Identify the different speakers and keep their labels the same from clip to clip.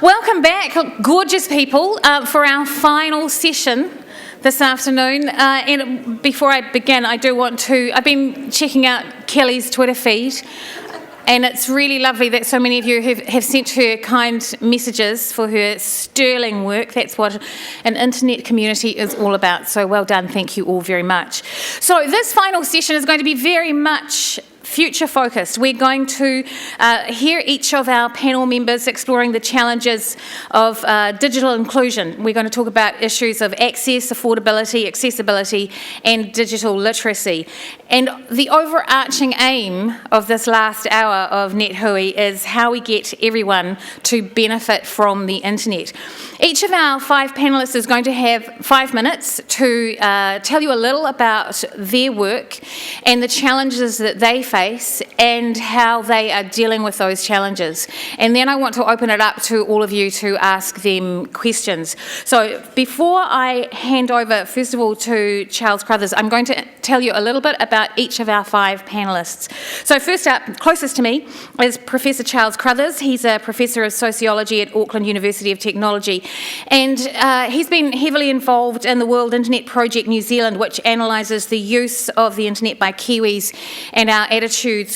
Speaker 1: Welcome back, gorgeous people, for our final session this afternoon. And before I begin, I've been checking out Kelly's Twitter feed, and it's really lovely that so many of you have sent her kind messages for her sterling work. That's what an internet community is all about. So well done, thank you all very much. So this final session is going to be very much future focused. We're going to hear each of our panel members exploring the challenges of digital inclusion. We're going to talk about issues of access, affordability, accessibility, and digital literacy. And the overarching aim of this last hour of Nethui is how we get everyone to benefit from the internet. Each of our 5 panellists is going to have 5 minutes to tell you a little about their work and the challenges that they face and how they are dealing with those challenges. And then I want to open it up to all of you to ask them questions. So before I hand over, first of all, to Charles Crothers, I'm going to tell you a little bit about each of our 5 panellists. So first up, closest to me, is Professor Charles Crothers. He's a Professor of Sociology at Auckland University of Technology. And he's been heavily involved in the World Internet Project New Zealand, which analyses the use of the internet by Kiwis and our attitudes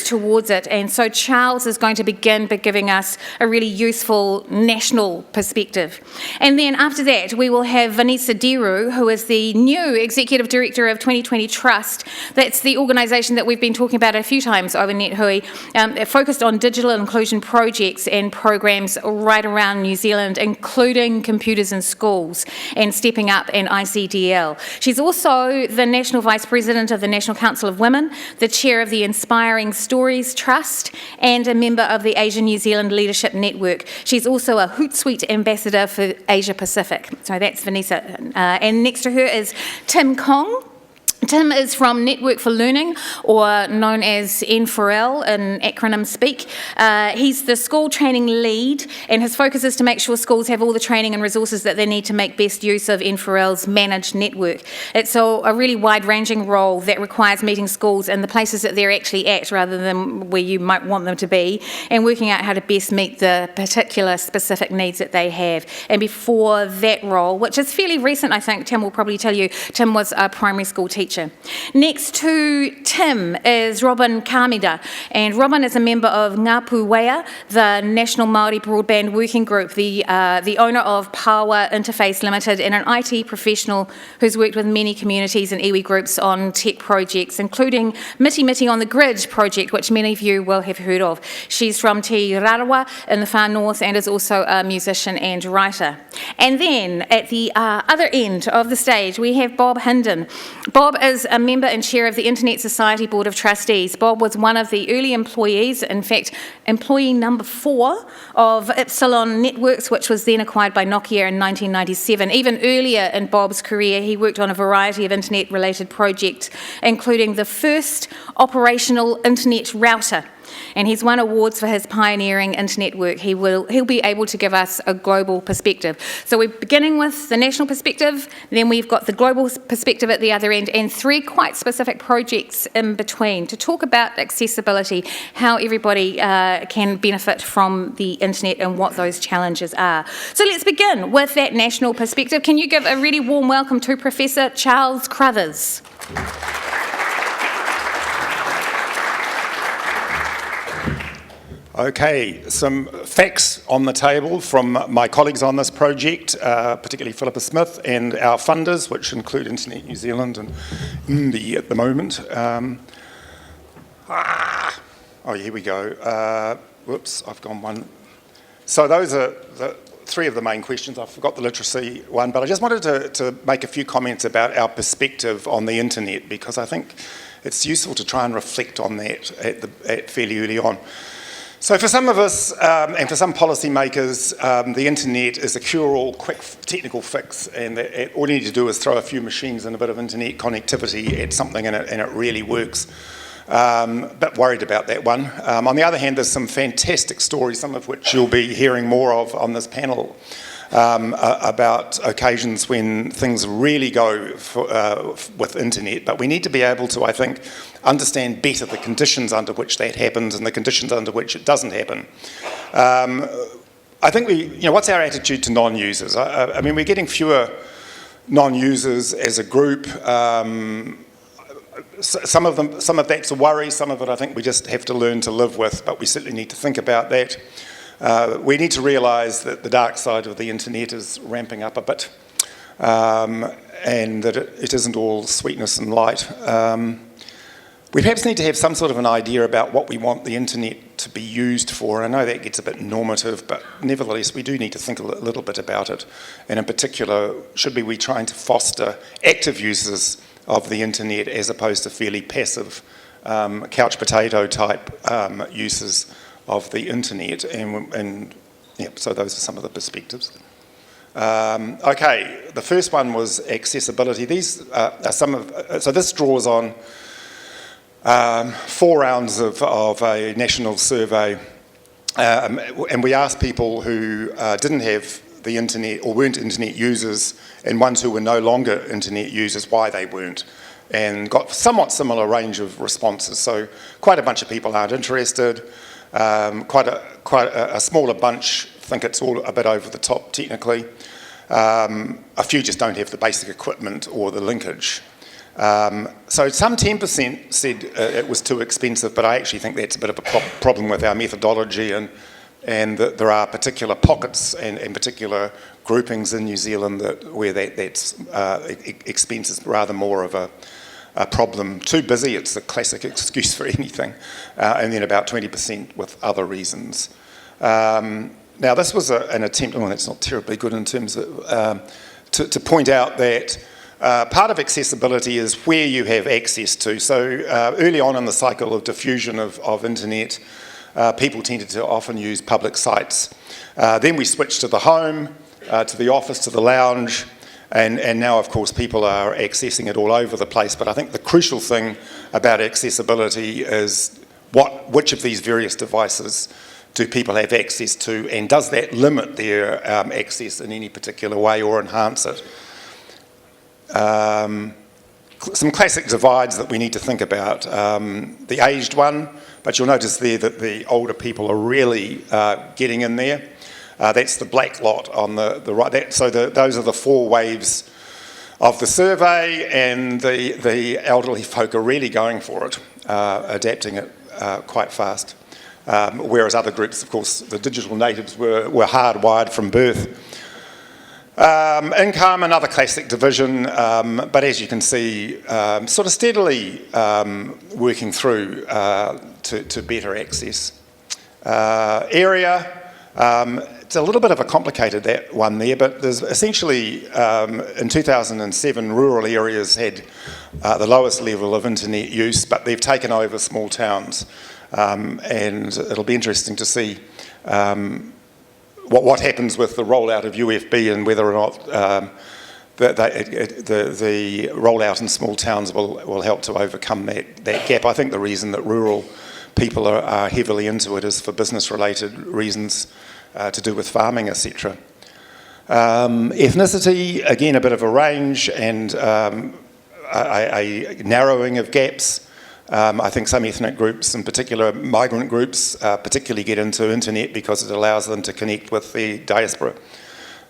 Speaker 1: towards it. And so Charles is going to begin by giving us a really useful national perspective. And then after that, we will have Vanisa Dhiru, who is the new Executive Director of 2020 Trust. That's the organisation that we've been talking about a few times over Nethui, focused on digital inclusion projects and programs right around New Zealand, including computers in schools and Stepping Up and ICDL. She's also the National Vice President of the National Council of Women, the Chair of the Inspiring Stories Trust, and a member of the Asia New Zealand Leadership Network. She's also a Hootsuite Ambassador for Asia Pacific. So that's Vanessa. And next to her is Tim Kong. Tim is from Network for Learning, or known as N4L in acronym speak. He's the school training lead, and his focus is to make sure schools have all the training and resources that they need to make best use of N4L's managed network. It's a really wide-ranging role that requires meeting schools in the places that they're actually at rather than where you might want them to be, and working out how to best meet the particular specific needs that they have. And before that role, which is fairly recent, I think Tim will probably tell you, Tim was a primary school teacher. Next to Tim is Robyn Kamira, and Robyn is a member of Ngāpu Wea, the National Māori Broadband Working Group, the owner of Power Interface Limited, and an IT professional who's worked with many communities and iwi groups on tech projects, including Mitimiti on the Grid project, which many of you will have heard of. She's from Te Rarawa in the far north and is also a musician and writer. And then at the other end of the stage, we have Bob Hinden. Bob is a member and chair of the Internet Society Board of Trustees. Bob was one of the early employees, in fact, employee number 4 of Epsilon Networks, which was then acquired by Nokia in 1997. Even earlier in Bob's career, he worked on a variety of internet-related projects, including the first operational internet router. And he's won awards for his pioneering internet work. He'll be able to give us a global perspective. So we're beginning with the national perspective, then we've got the global perspective at the other end, and 3 quite specific projects in between to talk about accessibility, how everybody can benefit from the internet and what those challenges are. So let's begin with that national perspective. Can you give a really warm welcome to Professor Charles Crothers?
Speaker 2: Okay, some facts on the table from my colleagues on this project, particularly Philippa Smith and our funders, which include Internet New Zealand and Indie at the moment. Here we go. Whoops, I've gone one. So those are the 3 of the main questions. I forgot the literacy one, but I just wanted to make a few comments about our perspective on the internet, because I think it's useful to try and reflect on that at fairly early on. So for some of us, and for some policymakers, the internet is a cure-all, quick technical fix, and all you need to do is throw a few machines and a bit of internet connectivity at something and it really works. Bit worried about that one. On the other hand, there's some fantastic stories, some of which you'll be hearing more of on this panel, about occasions when things really go with internet, but we need to be able to, I think, understand better the conditions under which that happens and the conditions under which it doesn't happen. I think what's our attitude to non-users? I mean, we're getting fewer non-users as a group. Some of that's a worry, some of it I think we just have to learn to live with, but we certainly need to think about that. We need to realise that the dark side of the internet is ramping up a bit, and that it isn't all sweetness and light. We perhaps need to have some sort of an idea about what we want the internet to be used for. I know that gets a bit normative, but nevertheless we do need to think a little bit about it. And in particular, should we be trying to foster active users of the internet as opposed to fairly passive couch potato type uses of the internet? And yeah, so those are some of the perspectives. Okay, the first one was accessibility. These are some of, so this draws on 4 rounds of a national survey, and we asked people who didn't have the internet or weren't internet users, and ones who were no longer internet users, why they weren't, and got somewhat similar range of responses. So quite a bunch of people aren't interested. Quite a smaller bunch think it's all a bit over the top technically. A few just don't have the basic equipment or the linkage. So some 10% said it was too expensive, but I actually think that's a bit of a problem with our methodology, and that there are particular pockets and particular groupings in New Zealand where that's expense is rather more of a problem. Too busy, it's the classic excuse for anything, and then about 20% with other reasons. Now this was an attempt, well that's not terribly good in terms of, to point out that part of accessibility is where you have access to. So early on in the cycle of diffusion of internet, people tended to often use public sites. Then we switched to the home, to the office, to the lounge, and now of course people are accessing it all over the place. But I think the crucial thing about accessibility is which of these various devices do people have access to, and does that limit their access in any particular way or enhance it? Some classic divides that we need to think about. The aged one, but you'll notice there that the older people are really getting in there. That's the black lot on the right. Those are the 4 waves of the survey, and the elderly folk are really going for it, adapting it quite fast. Whereas other groups, of course, the digital natives were hardwired from birth. Income, another classic division, but as you can see, sort of steadily working through to better access. Area, it's a little bit of a complicated that one there, but there's essentially, in 2007, rural areas had the lowest level of internet use, but they've taken over small towns, and it'll be interesting to see what happens with the rollout of UFB and whether or not the rollout in small towns will help to overcome that gap. I think the reason that rural people are heavily into it is for business-related reasons to do with farming, etc. Ethnicity, again, a bit of a range and a narrowing of gaps. I think some ethnic groups, in particular migrant groups, particularly get into internet because it allows them to connect with the diaspora,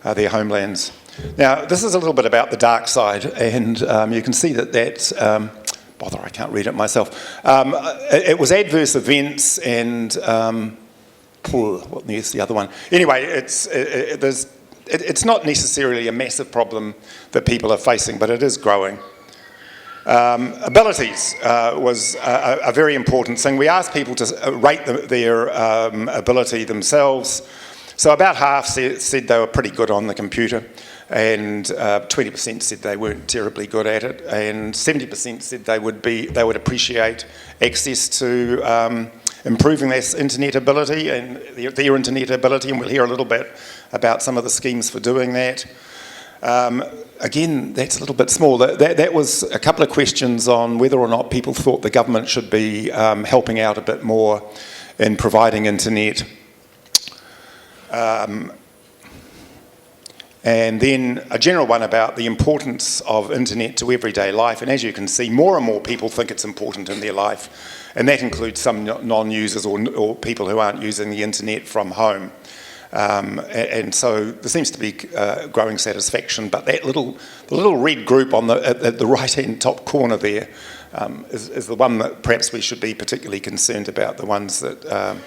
Speaker 2: their homelands. Now, this is a little bit about the dark side, and you can see that's, bother, I can't read it myself. It was adverse events and, what's the other one? Anyway, it's not necessarily a massive problem that people are facing, but it is growing. Abilities was a very important thing. We asked people to rate their ability themselves. So about half said they were pretty good on the computer, and 20% said they weren't terribly good at it, and 70% said they would appreciate access to improving their internet ability and their internet ability, and we'll hear a little bit about some of the schemes for doing that. Again, that's a little bit small. That was a couple of questions on whether or not people thought the government should be helping out a bit more in providing internet. And then a general one about the importance of internet to everyday life. And as you can see, more and more people think it's important in their life. And that includes some non-users or people who aren't using the internet from home. And so there seems to be growing satisfaction, but the little red group at the right-hand top corner there is the one that perhaps we should be particularly concerned about, the ones that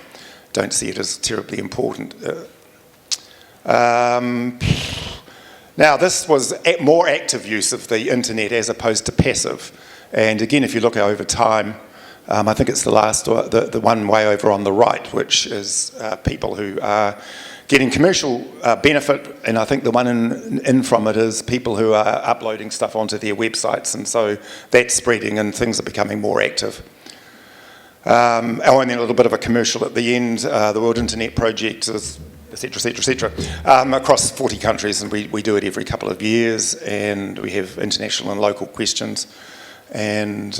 Speaker 2: don't see it as terribly important. Now, this was more active use of the internet as opposed to passive. And again, if you look over time, I think it's the one way over on the right, which is people who are getting commercial benefit, and I think the one in from it is people who are uploading stuff onto their websites, and so that's spreading and things are becoming more active. And then a little bit of a commercial at the end. The World Internet Project is etc., across 40 countries, and we do it every couple of years, and we have international and local questions, and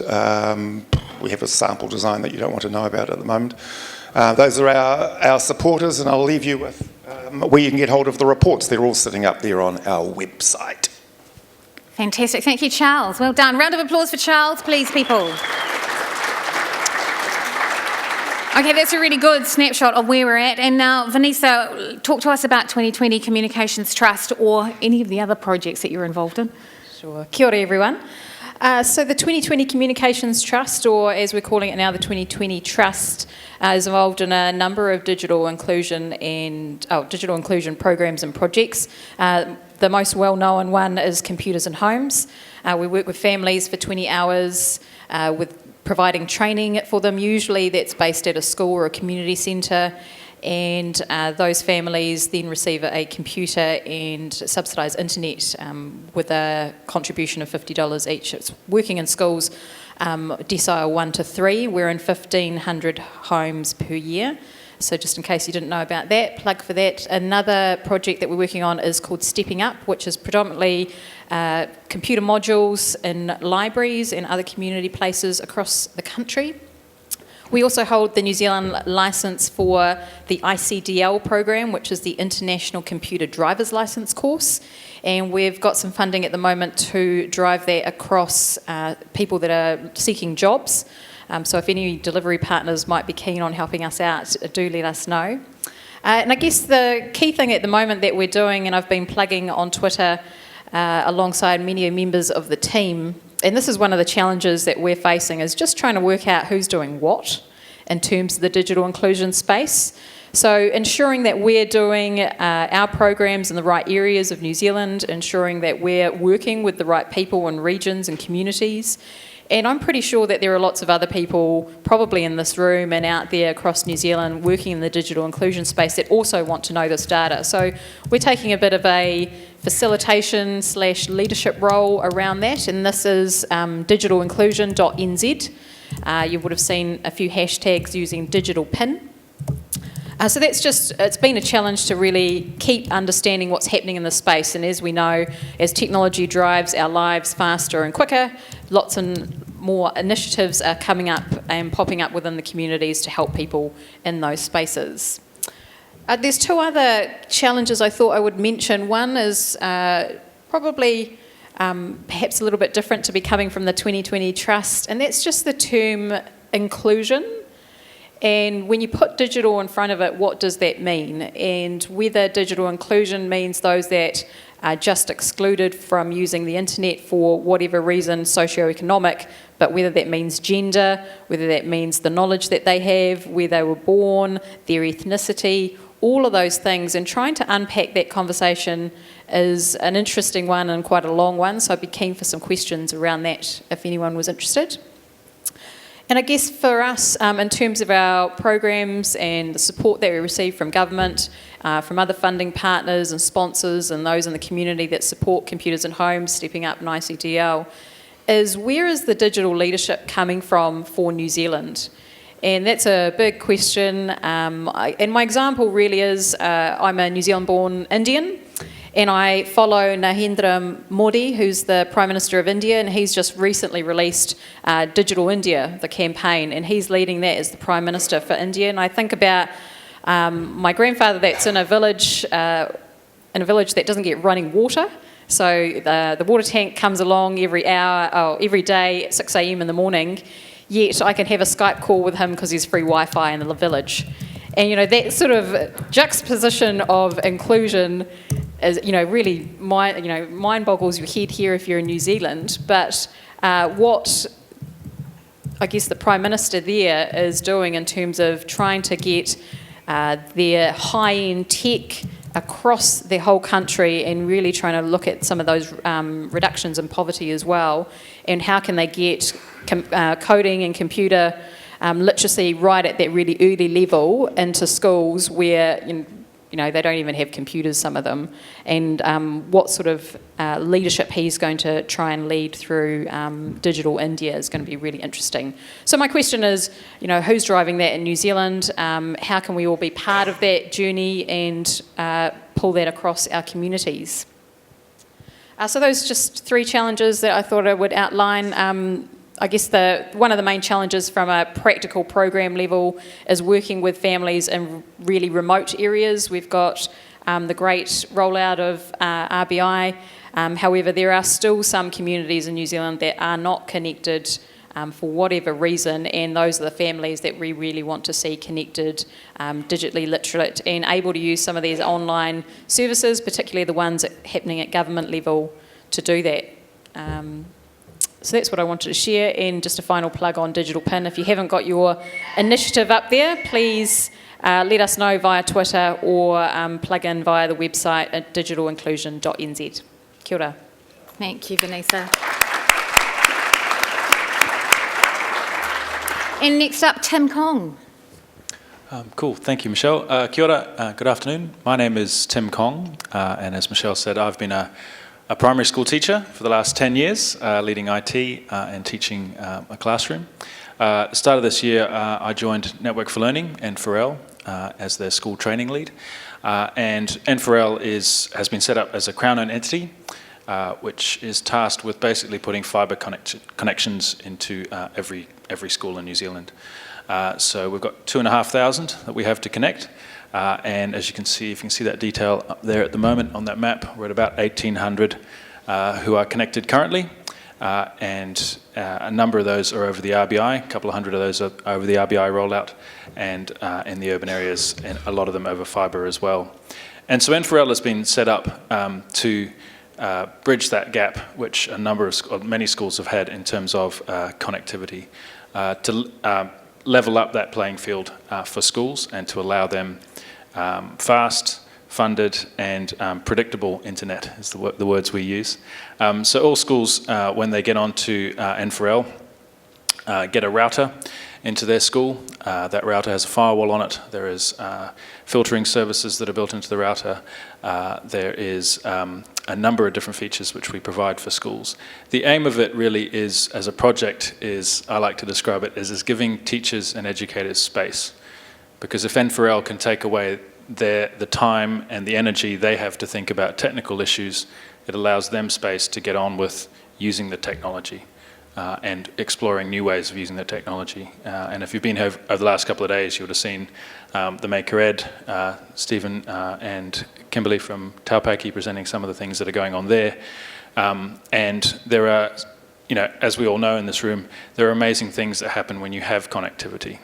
Speaker 2: we have a sample design that you don't want to know about at the moment. Those are our supporters, and I'll leave you with where you can get hold of the reports. They're all sitting up there on our website.
Speaker 1: Fantastic. Thank you, Charles. Well done. Round of applause for Charles, please, people. Okay, that's a really good snapshot of where we're at. And now, Vanisa, talk to us about 2020 Communications Trust or any of the other projects that you're involved in.
Speaker 3: Sure. Kia ora, everyone. So the 2020 Communications Trust, or as we're calling it now, the 2020 Trust, is involved in a number of digital inclusion programs and projects. The most well-known one is Computers in Homes. We work with families for 20 hours with providing training for them. Usually that's based at a school or a community centre, and those families then receive a computer and subsidised internet with a contribution of $50 each. It's working in schools decile 1 to 3. We're in 1,500 homes per year. So just in case you didn't know about that, plug for that. Another project that we're working on is called Stepping Up, which is predominantly computer modules in libraries and other community places across the country. We also hold the New Zealand licence for the ICDL program, which is the International Computer Driver's Licence course, and we've got some funding at the moment to drive that across people that are seeking jobs. So if any delivery partners might be keen on helping us out, do let us know. And I guess the key thing at the moment that we're doing, and I've been plugging on Twitter alongside many members of the team, and this is one of the challenges that we're facing, is just trying to work out who's doing what in terms of the digital inclusion space. So ensuring that we're doing our programs in the right areas of New Zealand, ensuring that we're working with the right people and regions and communities. And I'm pretty sure that there are lots of other people probably in this room and out there across New Zealand working in the digital inclusion space that also want to know this data. So we're taking a bit of a facilitation/leadership role around that, and this is digitalinclusion.nz. You would have seen a few hashtags using digital pin. So it's been a challenge to really keep understanding what's happening in the space, and as we know, as technology drives our lives faster and quicker, lots and more initiatives are coming up and popping up within the communities to help people in those spaces. There's two other challenges I thought I would mention. One is probably perhaps a little bit different to be coming from the 2020 Trust, and that's just the term inclusion. And when you put digital in front of it, what does that mean? And whether digital inclusion means those that are just excluded from using the internet for whatever reason, socioeconomic, but whether that means gender, whether that means the knowledge that they have, where they were born, their ethnicity, all of those things, and trying to unpack that conversation is an interesting one and quite a long one, so I'd be keen for some questions around that if anyone was interested. And I guess for us, in terms of our programs and the support that we receive from government, from other funding partners and sponsors and those in the community that support Computers in Homes, Stepping Up and ICDL, is where is the digital leadership coming from for New Zealand? And that's a big question. And my example really is, I'm a New Zealand-born Indian, and I follow Narendra Modi, who's the Prime Minister of India, and he's just recently released Digital India, the campaign, and he's leading that as the Prime Minister for India. And I think about my grandfather that's in a village that doesn't get running water. So the water tank comes along every day at 6 a.m. in the morning, yet I can have a Skype call with him because there's free Wi-Fi in the village. And, that sort of juxtaposition of inclusion is, really mind boggles your head here if you're in New Zealand. But what I guess the Prime Minister there is doing in terms of trying to get their high-end tech across the whole country and really trying to look at some of those reductions in poverty as well, and how can they get coding and computer literacy right at that really early level into schools where they don't even have computers, some of them, and what sort of leadership he's going to try and lead through Digital India is going to be really interesting. So my question is, who's driving that in New Zealand? How can we all be part of that journey and pull that across our communities? So those are just 3 challenges that I thought I would outline. I guess one of the main challenges from a practical program level is working with families in really remote areas. We've got the great rollout of RBI. However, there are still some communities in New Zealand that are not connected for whatever reason, and those are the families that we really want to see connected, digitally literate, and able to use some of these online services, particularly the ones happening at government level, to do that. So that's what I wanted to share, and just a final plug on Digital PIN. If you haven't got your initiative up there, please let us know via Twitter or plug in via the website at digitalinclusion.nz. Kia ora.
Speaker 1: Thank you, Vanisa. And next up, Tim Kong.
Speaker 4: Cool, thank you, Michelle. Kia ora, good afternoon. My name is Tim Kong, and as Michelle said, I've been a primary school teacher for the last 10 years, leading IT and teaching a classroom. At the start of this year, I joined Network for Learning, N4L, as their school training lead. And N4L has been set up as a Crown-owned entity, which is tasked with basically putting fibre connections into every school in New Zealand. So we've got 2,500 that we have to connect. And as you can see, if you can see that detail up there at the moment on that map, we're at about 1,800 who are connected currently. And a number of those are over the RBI, a couple of hundred of those are over the RBI rollout, and in the urban areas, and a lot of them over fibre as well. And so N4L has been set up to bridge that gap, which many schools have had in terms of connectivity, to level up that playing field for schools and to allow them fast, funded and predictable internet is the words we use. So all schools, when they get onto N4L, get a router into their school. That router has a firewall on it. There is filtering services that are built into the router. There is a number of different features which we provide for schools. The aim of it really is, as a project, I like to describe it as giving teachers and educators space. Because if N4L can take away the time and the energy they have to think about technical issues, it allows them space to get on with using the technology and exploring new ways of using the technology. And if you've been here over the last couple of days, you would have seen the Maker Ed, Stephen and Kimberly from Taupaki presenting some of the things that are going on there. And there are, as we all know in this room, there are amazing things that happen when you have connectivity.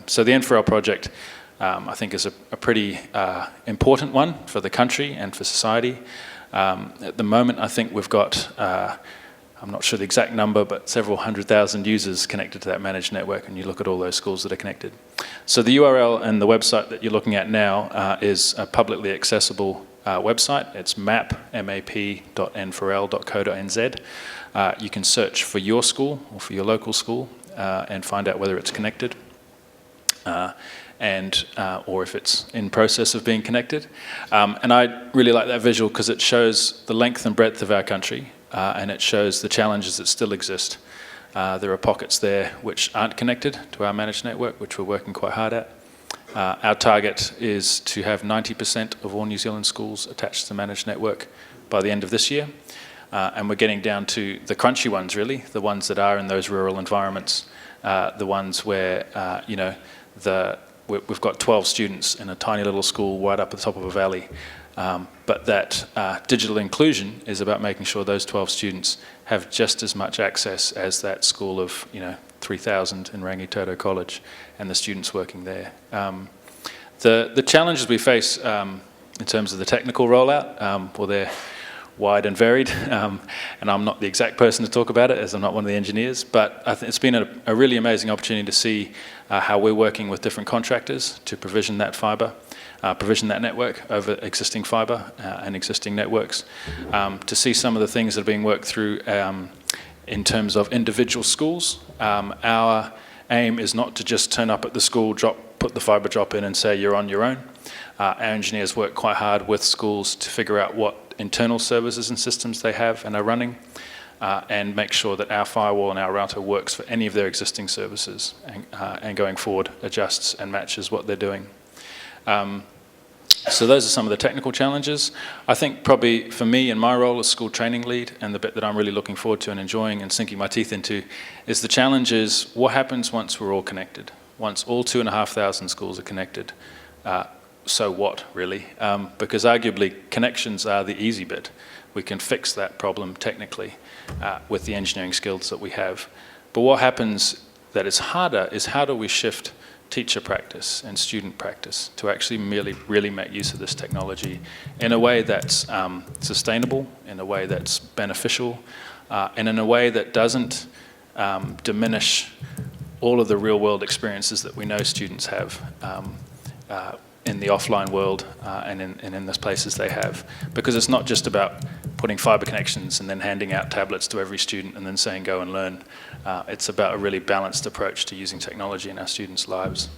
Speaker 4: So the N4L project, I think, is a pretty important one for the country and for society. At the moment, I think we've got, I'm not sure the exact number, but several 100,000 users connected to that managed network, and you look at all those schools that are connected. So the URL and the website that you're looking at now is a publicly accessible website. It's map.nforl.co.nz. You can search for your school or for your local school and find out whether it's connected. Or if it's in process of being connected. And I really like that visual because it shows the length and breadth of our country, and it shows the challenges that still exist. There are pockets there which aren't connected to our managed network, which we're working quite hard at. Our target is to have 90% of all New Zealand schools attached to the managed network by the end of this year. And we're getting down to the crunchy ones, really, the ones that are in those rural environments, the ones where, we've got 12 students in a tiny little school right up at the top of a valley. But that digital inclusion is about making sure those 12 students have just as much access as that school of 3,000 in Rangitoto College and the students working there. The challenges we face in terms of the technical rollout, well, they're wide and varied, and I'm not the exact person to talk about it as I'm not one of the engineers, but I think it's been a really amazing opportunity to see how we're working with different contractors to provision that fibre, provision that network over existing fibre and existing networks, to see some of the things that are being worked through in terms of individual schools. Our aim is not to just turn up at the school, put the fibre drop in and say you're on your own. Our engineers work quite hard with schools to figure out what internal services and systems they have and are running, and make sure that our firewall and our router works for any of their existing services, and going forward adjusts and matches what they're doing. So those are some of the technical challenges. I think probably for me in my role as school training lead, and the bit that I'm really looking forward to and enjoying and sinking my teeth into, is the challenge is what happens once we're all connected, once all 2,500 schools are connected. So what, really? Because arguably connections are the easy bit. We can fix that problem technically with the engineering skills that we have. But what happens that is harder is how do we shift teacher practice and student practice to actually really make use of this technology in a way that's sustainable, in a way that's beneficial, and in a way that doesn't diminish all of the real world experiences that we know students have in the offline world and in the places they have. Because it's not just about putting fibre connections and then handing out tablets to every student and then saying go and learn. It's about a really balanced approach to using technology in our students' lives.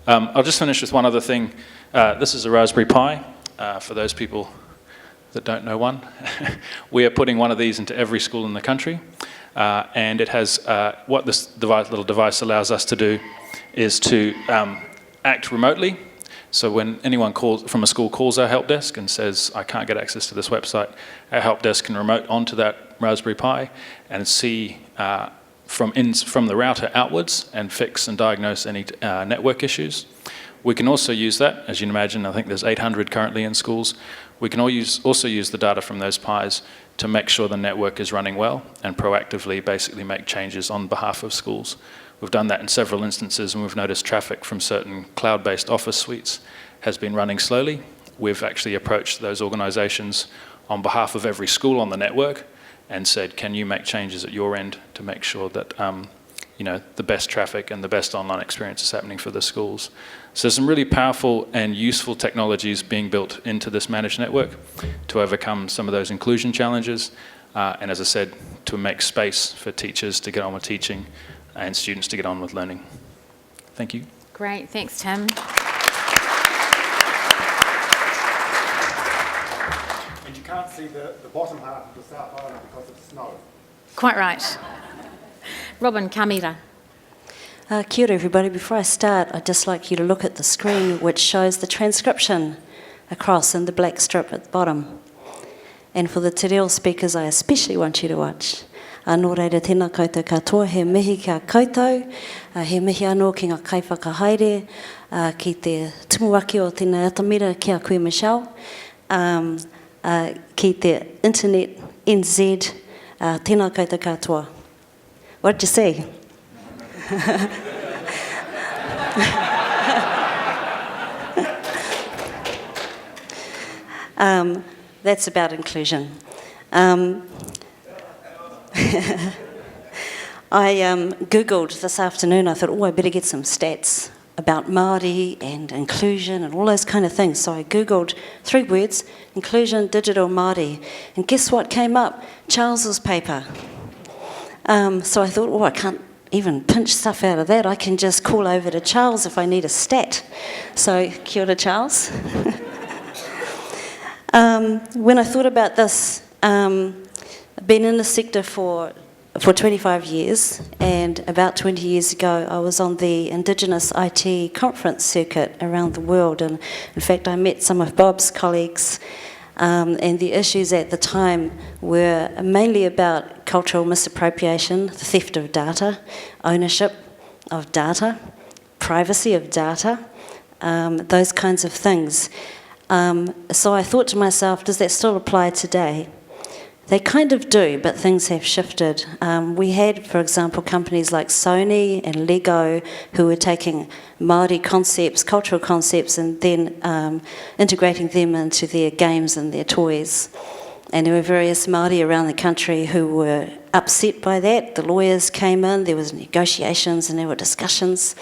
Speaker 4: I'll just finish with one other thing. This is a Raspberry Pi, for those people that don't know one. We are putting one of these into every school in the country, and it has, what this little device allows us to do is to act remotely. So when anyone from a school calls our help desk and says, I can't get access to this website, our help desk can remote onto that Raspberry Pi and see from the router outwards and fix and diagnose any network issues. We can also use that, as you can imagine, I think there's 800 currently in schools. We can also use the data from those Pis to make sure the network is running well and proactively basically make changes on behalf of schools. We've done that in several instances, and we've noticed traffic from certain cloud-based office suites has been running slowly. We've actually approached those organisations on behalf of every school on the network and said, can you make changes at your end to make sure that the best traffic and the best online experience is happening for the schools. So there's some really powerful and useful technologies being built into this managed network to overcome some of those inclusion challenges, and as I said, to make space for teachers to get on with teaching and students to get on with learning. Thank you.
Speaker 1: Great, thanks, Tim.
Speaker 2: And you can't see the bottom half of the South Island because of snow.
Speaker 1: Quite right. Robyn, Kamira.
Speaker 5: Kia ora everybody. Before I start, I'd just like you to look at the screen which shows the transcription across in the black strip at the bottom. And for the te reo speakers, I especially want you to watch. Nō reira tēnā koutou katoa, he mihi kia koutou, he mihi anō ki ngā kaiwhakahaere, ki te tumuaki o tēnā atamira ki a koe Michelle, ki te internet NZ, tēnā koutou katoa. What did you say? That's about inclusion. I Googled this afternoon, I thought, I better get some stats about Māori and inclusion and all those kind of things. So I Googled 3 words, inclusion, digital, Māori. And guess what came up? Charles's paper. So I thought, I can't even pinch stuff out of that. I can just call over to Charles if I need a stat. So, kia ora, Charles. When I thought about this, I've been in the sector for 25 years, and about 20 years ago I was on the Indigenous IT conference circuit around the world, and in fact I met some of Bob's colleagues, and the issues at the time were mainly about cultural misappropriation, the theft of data, ownership of data, privacy of data, those kinds of things. So I thought to myself, does that still apply today? They kind of do, but things have shifted. We had, for example, companies like Sony and Lego who were taking Māori concepts, cultural concepts, and then integrating them into their games and their toys. And there were various Māori around the country who were upset by that. The lawyers came in, there was negotiations and there were discussions.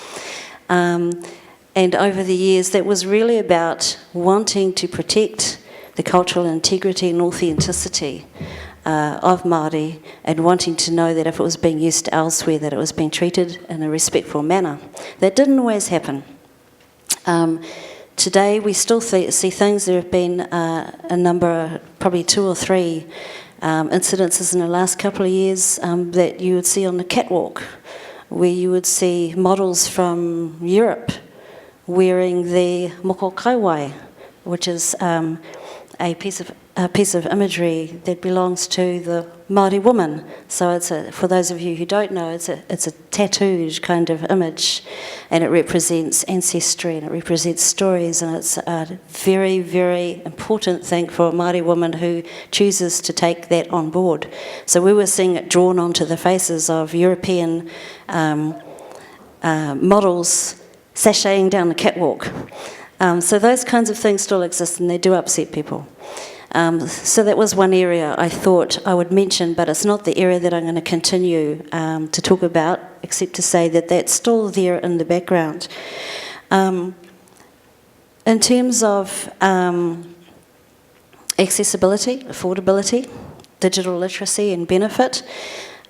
Speaker 5: And over the years, that was really about wanting to protect the cultural integrity and authenticity of Māori, and wanting to know that if it was being used elsewhere, that it was being treated in a respectful manner. That didn't always happen. Today we still see things. There have been a number, probably 2 or 3 incidences in the last couple of years that you would see on the catwalk, where you would see models from Europe wearing the moko kaiwai, which is a piece of imagery that belongs to the Māori woman. So it's for those of you who don't know, it's a tattooed kind of image, and it represents ancestry and it represents stories, and it's a very, very important thing for a Māori woman who chooses to take that on board. So we were seeing it drawn onto the faces of European models sashaying down the catwalk. So those kinds of things still exist, and they do upset people. So that was one area I thought I would mention, but it's not the area that I'm going to continue to talk about, except to say that that's still there in the background. In terms of accessibility, affordability, digital literacy and benefit,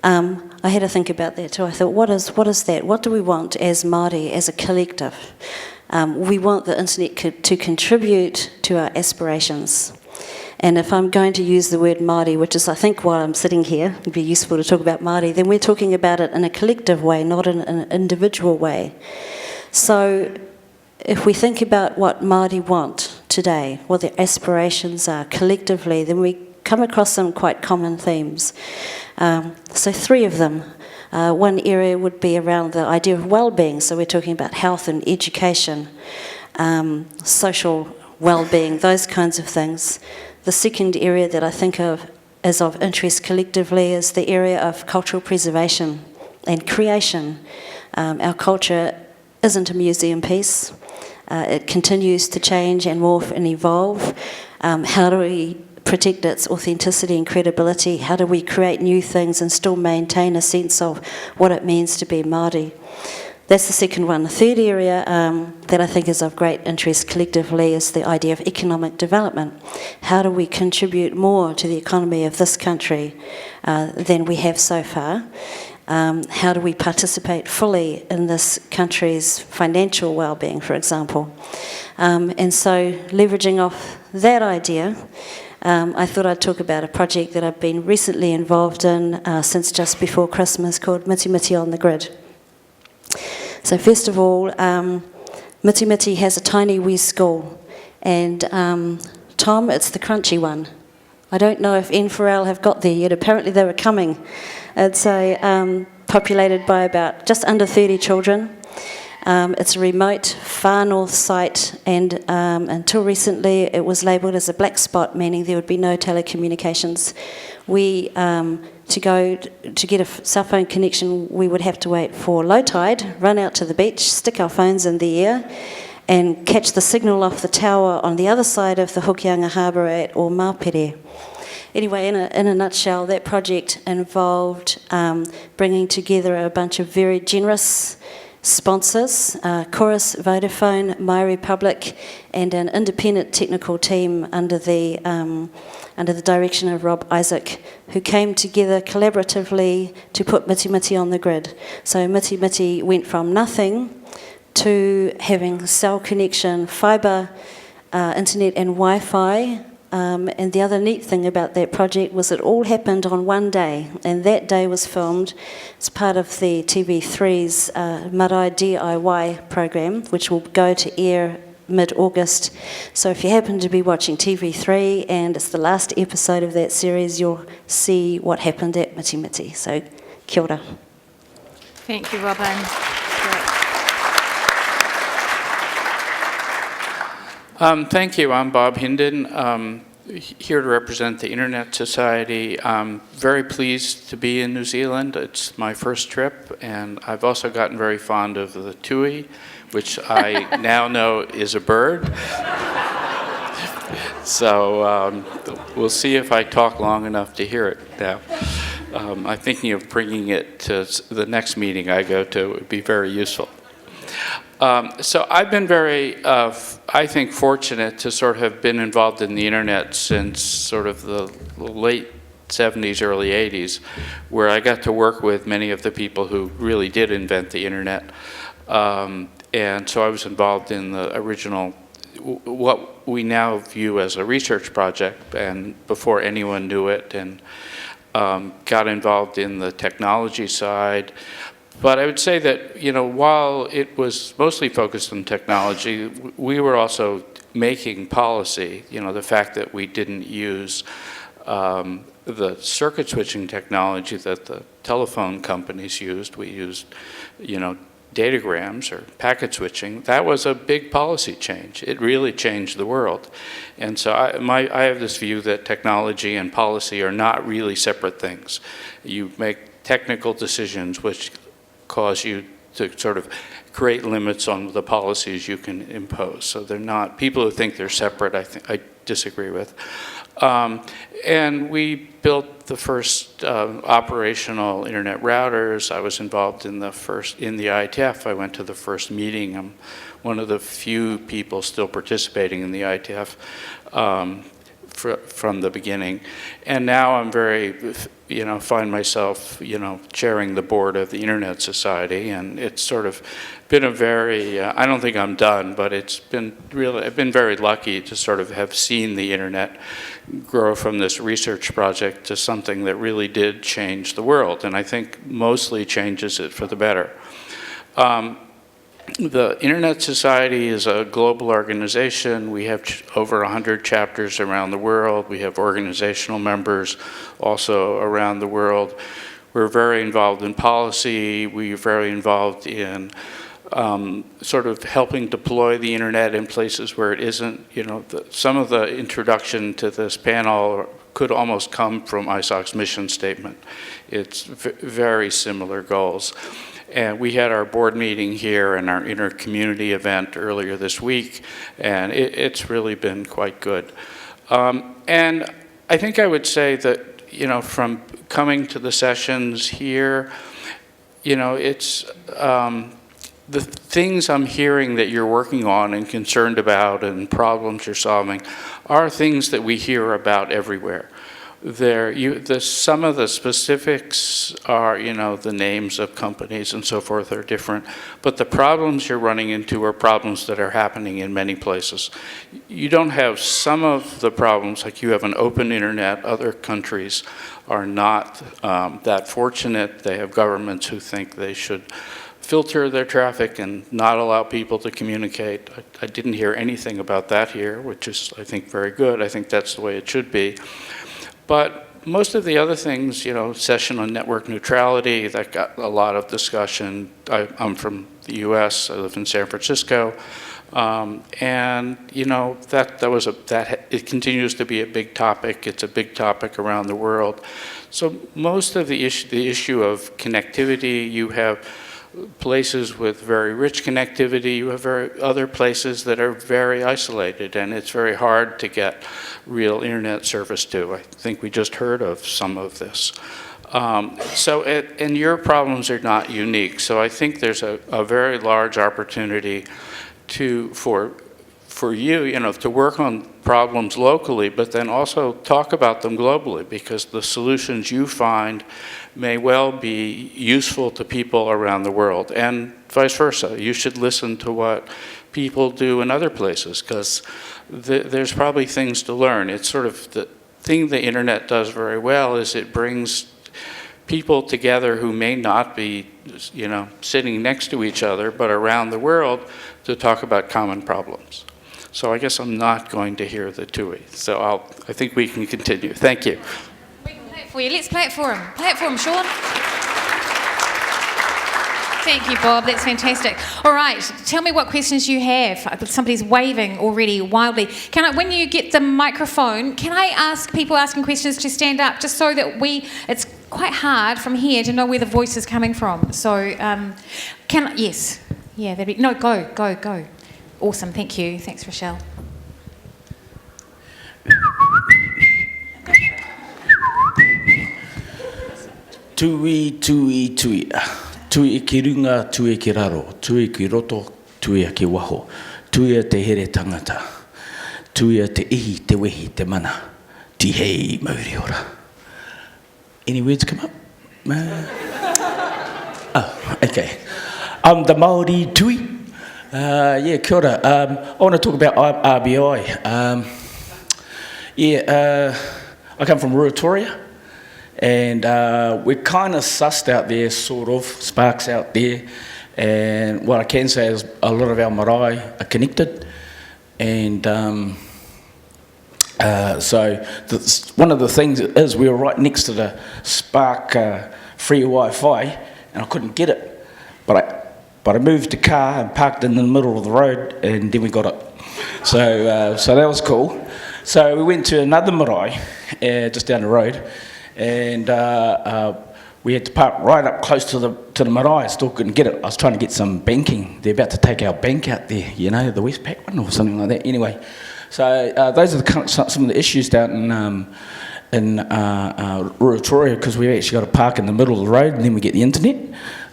Speaker 5: I had to think about that too. I thought, what is that? What do we want as Māori, as a collective? We want the internet to contribute to our aspirations. And if I'm going to use the word Māori, which is, I think, while I'm sitting here, it'd be useful to talk about Māori, then we're talking about it in a collective way, not in an individual way. So if we think about what Māori want today, what their aspirations are collectively, then we come across some quite common themes. So 3 of them. One area would be around the idea of well-being, so we're talking about health and education, social well-being, those kinds of things. The second area that I think of as of interest collectively is the area of cultural preservation and creation. Our culture isn't a museum piece. It continues to change and morph and evolve. How do we protect its authenticity and credibility? How do we create new things and still maintain a sense of what it means to be Māori? That's the second one. The third area that I think is of great interest collectively is the idea of economic development. How do we contribute more to the economy of this country than we have so far? How do we participate fully in this country's financial well-being, for example? And so, leveraging off that idea, I thought I'd talk about a project that I've been recently involved in since just before Christmas, called Mitimiti on the Grid. So first of all, Mitimiti has a tiny wee school, and Tom, it's the crunchy one. I don't know if N4L have got there yet. Apparently they were coming. It's populated by about just under 30 children. It's a remote, far north site, and until recently it was labelled as a black spot, meaning there would be no telecommunications. To get a cell phone connection, we would have to wait for low tide, run out to the beach, stick our phones in the air, and catch the signal off the tower on the other side of the Hokianga Harbour at Maupere. Anyway, in a nutshell, that project involved bringing together a bunch of very generous sponsors, Chorus, Vodafone, My Republic, and an independent technical team under the direction of Rob Isaac, who came together collaboratively to put Mitimiti on the grid. So Mitimiti went from nothing to having cell connection, fibre, internet and Wi-Fi. And the other neat thing about that project was it all happened on one day, and that day was filmed as part of the TV3's Marae DIY program, which will go to air mid-August. So if you happen to be watching TV3 and it's the last episode of that series, you'll see what happened at Mitimiti. So kia ora.
Speaker 1: Thank you, Robyn.
Speaker 6: Thank you. I'm Bob Hinden. here to represent the Internet Society. I'm very pleased to be in New Zealand. It's my first trip, and I've also gotten very fond of the tui, which I now know is a bird. So we'll see if I talk long enough to hear it now. I'm thinking of bringing it to the next meeting I go to. It would be very useful. So I've been very, I think, fortunate to sort of have been involved in the internet since sort of the late 70s, early 80s, where I got to work with many of the people who really did invent the internet. And so I was involved in the original, what we now view as a research project, and before anyone knew it, and got involved in the technology side. But I would say that, you know, while it was mostly focused on technology, we were also making policy. You know, the fact that we didn't use the circuit switching technology that the telephone companies used. We used, you know, datagrams or packet switching. That was a big policy change. It really changed the world. And so I have this view that technology and policy are not really separate things. You make technical decisions which cause you to sort of create limits on the policies you can impose. So they're not, people who think they're separate, I disagree with. And we built the first operational internet routers. I was involved in the ITF. I went to the first meeting. I'm one of the few people still participating in the ITF from the beginning. And now I'm very, you know, find myself, you know, chairing the board of the Internet Society, and it's sort of been a very, I don't think I'm done, but it's been really, I've been very lucky to sort of have seen the internet grow from this research project to something that really did change the world, and I think mostly changes it for the better. The Internet Society is a global organization. We have over 100 chapters around the world. We have organizational members also around the world. We're very involved in policy. We're very involved in sort of helping deploy the internet in places where it isn't. You know, some of the introduction to this panel could almost come from ISOC's mission statement. It's very similar goals. And we had our board meeting here and our inter-community event earlier this week, and it's really been quite good. And I think I would say that, you know, from coming to the sessions here, you know, it's the things I'm hearing that you're working on and concerned about and problems you're solving are things that we hear about everywhere. Some of the specifics are, you know, the names of companies and so forth are different, but the problems you're running into are problems that are happening in many places. You don't have some of the problems, like you have an open internet. Other countries are not that fortunate. They have governments who think they should filter their traffic and not allow people to communicate. I didn't hear anything about that here, which is, I think, very good. I think that's the way it should be. But most of the other things, you know, session on network neutrality, that got a lot of discussion. I'm from the US, I live in San Francisco. And, you know, it continues to be a big topic. It's a big topic around the world. So most of the issue of connectivity, you have places with very rich connectivity, you have other places that are very isolated, and it's very hard to get real internet service to. I think we just heard of some of this. And your problems are not unique. So I think there's a very large opportunity for you, you know, to work on problems locally, but then also talk about them globally, because the solutions you find may well be useful to people around the world, and vice versa. You should listen to what people do in other places, because there's probably things to learn. It's sort of the thing the internet does very well is it brings people together who may not be, you know, sitting next to each other, but around the world to talk about common problems. So I guess I'm not going to hear the TUI. So I think we can continue. Thank you.
Speaker 1: We can play it for you. Let's play it for him. Play it for him, Sean. Thank you, Bob. That's fantastic. All right, tell me what questions you have. Somebody's waving already wildly. When you get the microphone, can I ask people asking questions to stand up, just so that it's quite hard from here to know where the voice is coming from. So, yes. Yeah, go. Awesome, thank you. Thanks, Rochelle.
Speaker 7: Tui. Tui ki runga, tui ki raro, tui ki roto, tui ki waho, tui te here tangata, tui te ihi, te wehi, te mana, ti hei mauri ora. Any words come up? Oh, okay. I'm the Mall D2E. Kia ora. I want to talk about RBI. I come from Ruatoria. And we're kind of sussed out there, sort of, sparks out there. And what I can say is a lot of our marae are connected. And so one of the things is we were right next to the Spark free Wi-Fi, and I couldn't get it. But I moved the car and parked in the middle of the road, and then we got it. So that was cool. So we went to another marae just down the road. And we had to park right up close to the marae. I still couldn't get it. I was trying to get some banking. They're about to take our bank out there, the Westpac one or something like that. Anyway, so those are some of the issues down in Ruatoria, because we've actually got to park in the middle of the road, and then we get the internet.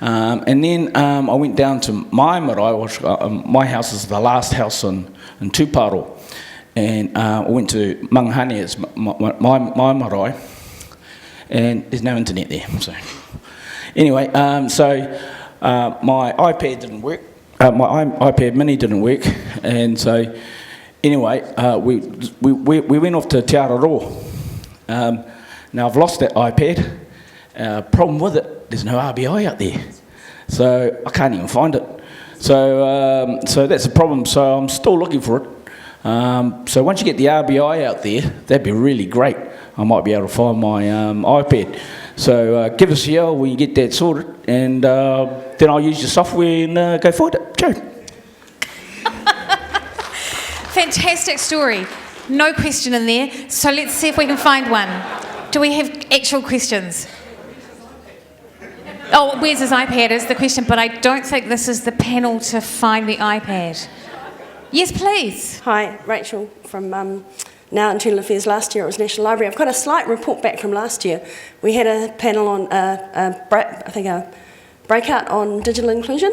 Speaker 7: And then I went down to my marae, which my house is the last house in Tuparo. And I went to Manghane, it's my marae. And there's no internet there. So anyway, my iPad didn't work. My iPad Mini didn't work, and so anyway, we went off to Te Araroa. Now I've lost that iPad. Problem with it, there's no RBI out there, so I can't even find it. So that's a problem. So I'm still looking for it. So once you get the RBI out there, that'd be really great. I might be able to find my iPad. So give us a yell when you get that sorted, and then I'll use your software and go find it. Joe.
Speaker 1: Fantastic story. No question in there. So let's see if we can find one. Do we have actual questions? Oh, where's his iPad is the question, but I don't think this is the panel to find the iPad. Yes, please.
Speaker 8: Hi, Rachel from Now Internal Affairs. Last year it was National Library. I've got a slight report back from last year. We had a panel on, a breakout on digital inclusion,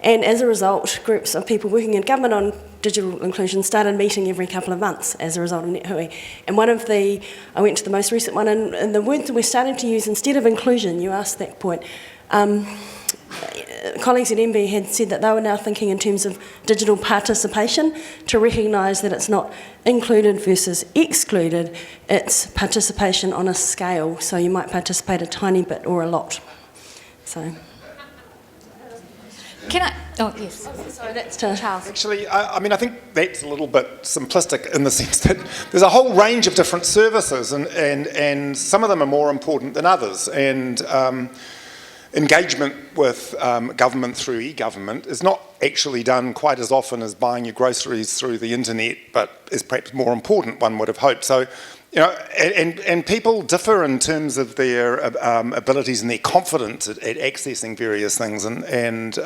Speaker 8: and as a result, groups of people working in government on digital inclusion started meeting every couple of months as a result of Nethui. And I went to the most recent one, and the word that we're starting to use instead of inclusion, you asked that point, colleagues at MB had said that they were now thinking in terms of digital participation, to recognise that it's not included versus excluded, it's participation on a scale, so you might participate a tiny bit or a lot. So.
Speaker 1: Can I? Oh, yes.
Speaker 8: Sorry, that's to Charles.
Speaker 2: Actually, I think that's a little bit simplistic in the sense that there's a whole range of different services, and some of them are more important than others. And engagement with government through e-government is not actually done quite as often as buying your groceries through the internet, but is perhaps more important, one would have hoped. So, and people differ in terms of their abilities and their confidence at accessing various things, and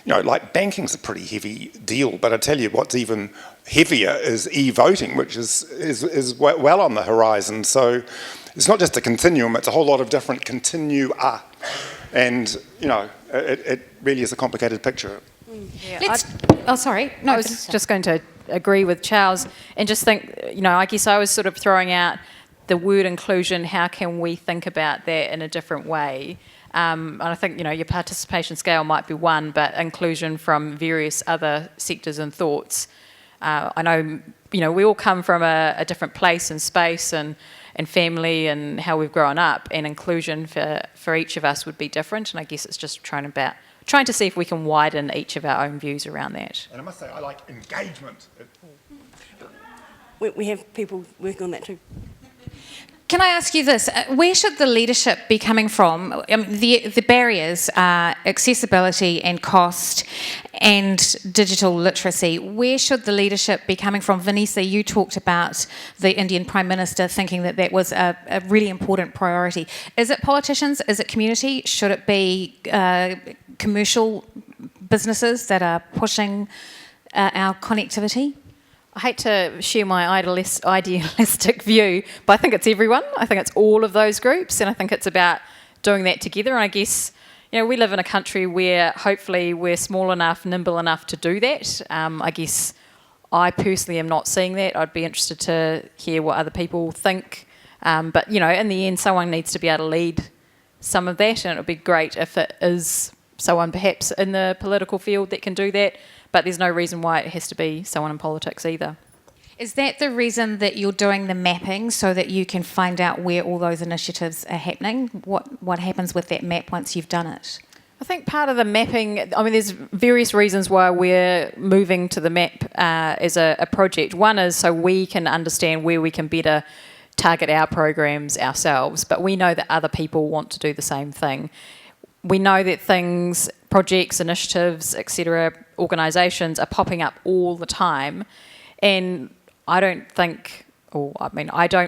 Speaker 2: like banking's a pretty heavy deal, but I tell you what's even heavier is e-voting, which is well on the horizon. So it's not just a continuum, it's a whole lot of different continua. And, it really is a complicated picture.
Speaker 1: Yeah, sorry. No,
Speaker 3: I was just going to agree with Charles and just think, I guess I was sort of throwing out the word inclusion. How can we think about that in a different way? And I think, your participation scale might be one, but inclusion from various other sectors and thoughts. I know, we all come from a different place and space and family and how we've grown up, and inclusion for each of us would be different, and I guess it's just trying to see if we can widen each of our own views around that.
Speaker 2: And I must say, I like engagement.
Speaker 8: We have people working on that too.
Speaker 1: Can I ask you this? Where should the leadership be coming from? The barriers are accessibility and cost and digital literacy. Where should the leadership be coming from? Vanisa, you talked about the Indian Prime Minister thinking that that was a really important priority. Is it politicians? Is it community? Should it be commercial businesses that are pushing our connectivity?
Speaker 3: I hate to share my idealistic view, but I think it's everyone. I think it's all of those groups, and I think it's about doing that together. And I guess, we live in a country where hopefully we're small enough, nimble enough to do that. I guess I personally am not seeing that. I'd be interested to hear what other people think. But, in the end, someone needs to be able to lead some of that, and it would be great if it is someone perhaps in the political field that can do that. But there's no reason why it has to be someone in politics either.
Speaker 1: Is that the reason that you're doing the mapping, so that you can find out where all those initiatives are happening? What happens with that map once you've done it?
Speaker 3: I think part of the mapping, there's various reasons why we're moving to the map as a project. One is so we can understand where we can better target our programs ourselves, but we know that other people want to do the same thing. We know that things, projects, initiatives, etc., organisations are popping up all the time, and I don't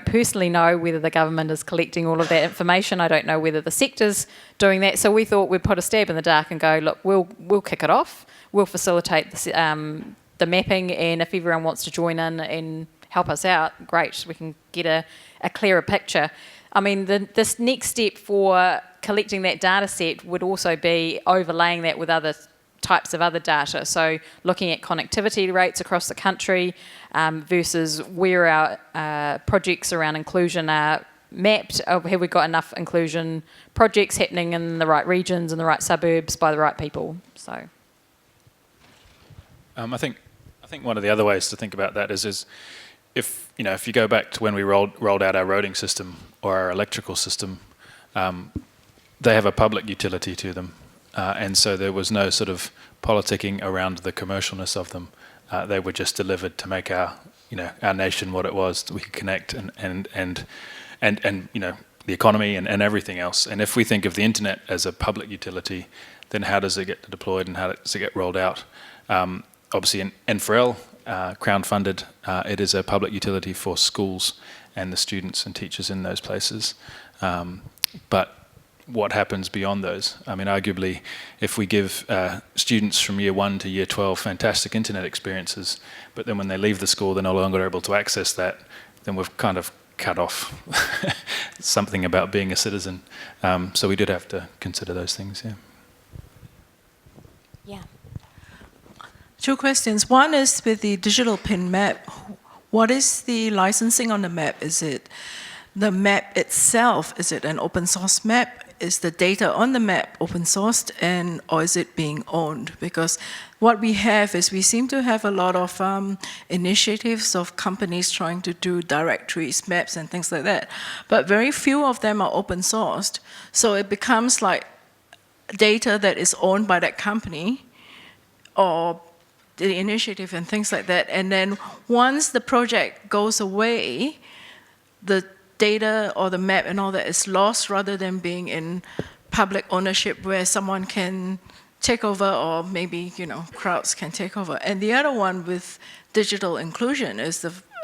Speaker 3: personally know whether the government is collecting all of that information. I don't know whether the sector's doing that. So we thought we'd put a stab in the dark and go, look, we'll kick it off. We'll facilitate the mapping, and if everyone wants to join in and help us out, great. We can get a clearer picture. This next step for collecting that data set would also be overlaying that with other types of other data. So looking at connectivity rates across the country versus where our projects around inclusion are mapped. Have we got enough inclusion projects happening in the right regions, in the right suburbs, by the right people? So,
Speaker 4: I think one of the other ways to think about that is if you go back to when we rolled out our roading system or our electrical system, they have a public utility to them, and so there was no sort of politicking around the commercialness of them. They were just delivered to make our nation what it was, that we could connect and the economy and everything else. And if we think of the internet as a public utility, then how does it get deployed and how does it get rolled out? Obviously, in NFRL, Crown funded, it is a public utility for schools and the students and teachers in those places. But what happens beyond those? Arguably, if we give students from year 1 to year 12 fantastic internet experiences, but then when they leave the school they're no longer able to access that, then we've kind of cut off something about being a citizen. So we did have to consider those things, yeah.
Speaker 1: Yeah.
Speaker 9: 2 questions. One is with the digital PIN map. What is the licensing on the map? Is it the map itself? Is it an open source map? Is the data on the map open sourced, or is it being owned? Because what we have is we seem to have a lot of initiatives of companies trying to do directories, maps, and things like that. But very few of them are open sourced. So it becomes like data that is owned by that company or the initiative and things like that. And then once the project goes away, the data or the map and all that is lost rather than being in public ownership where someone can take over, or maybe, crowds can take over. And the other one with digital inclusion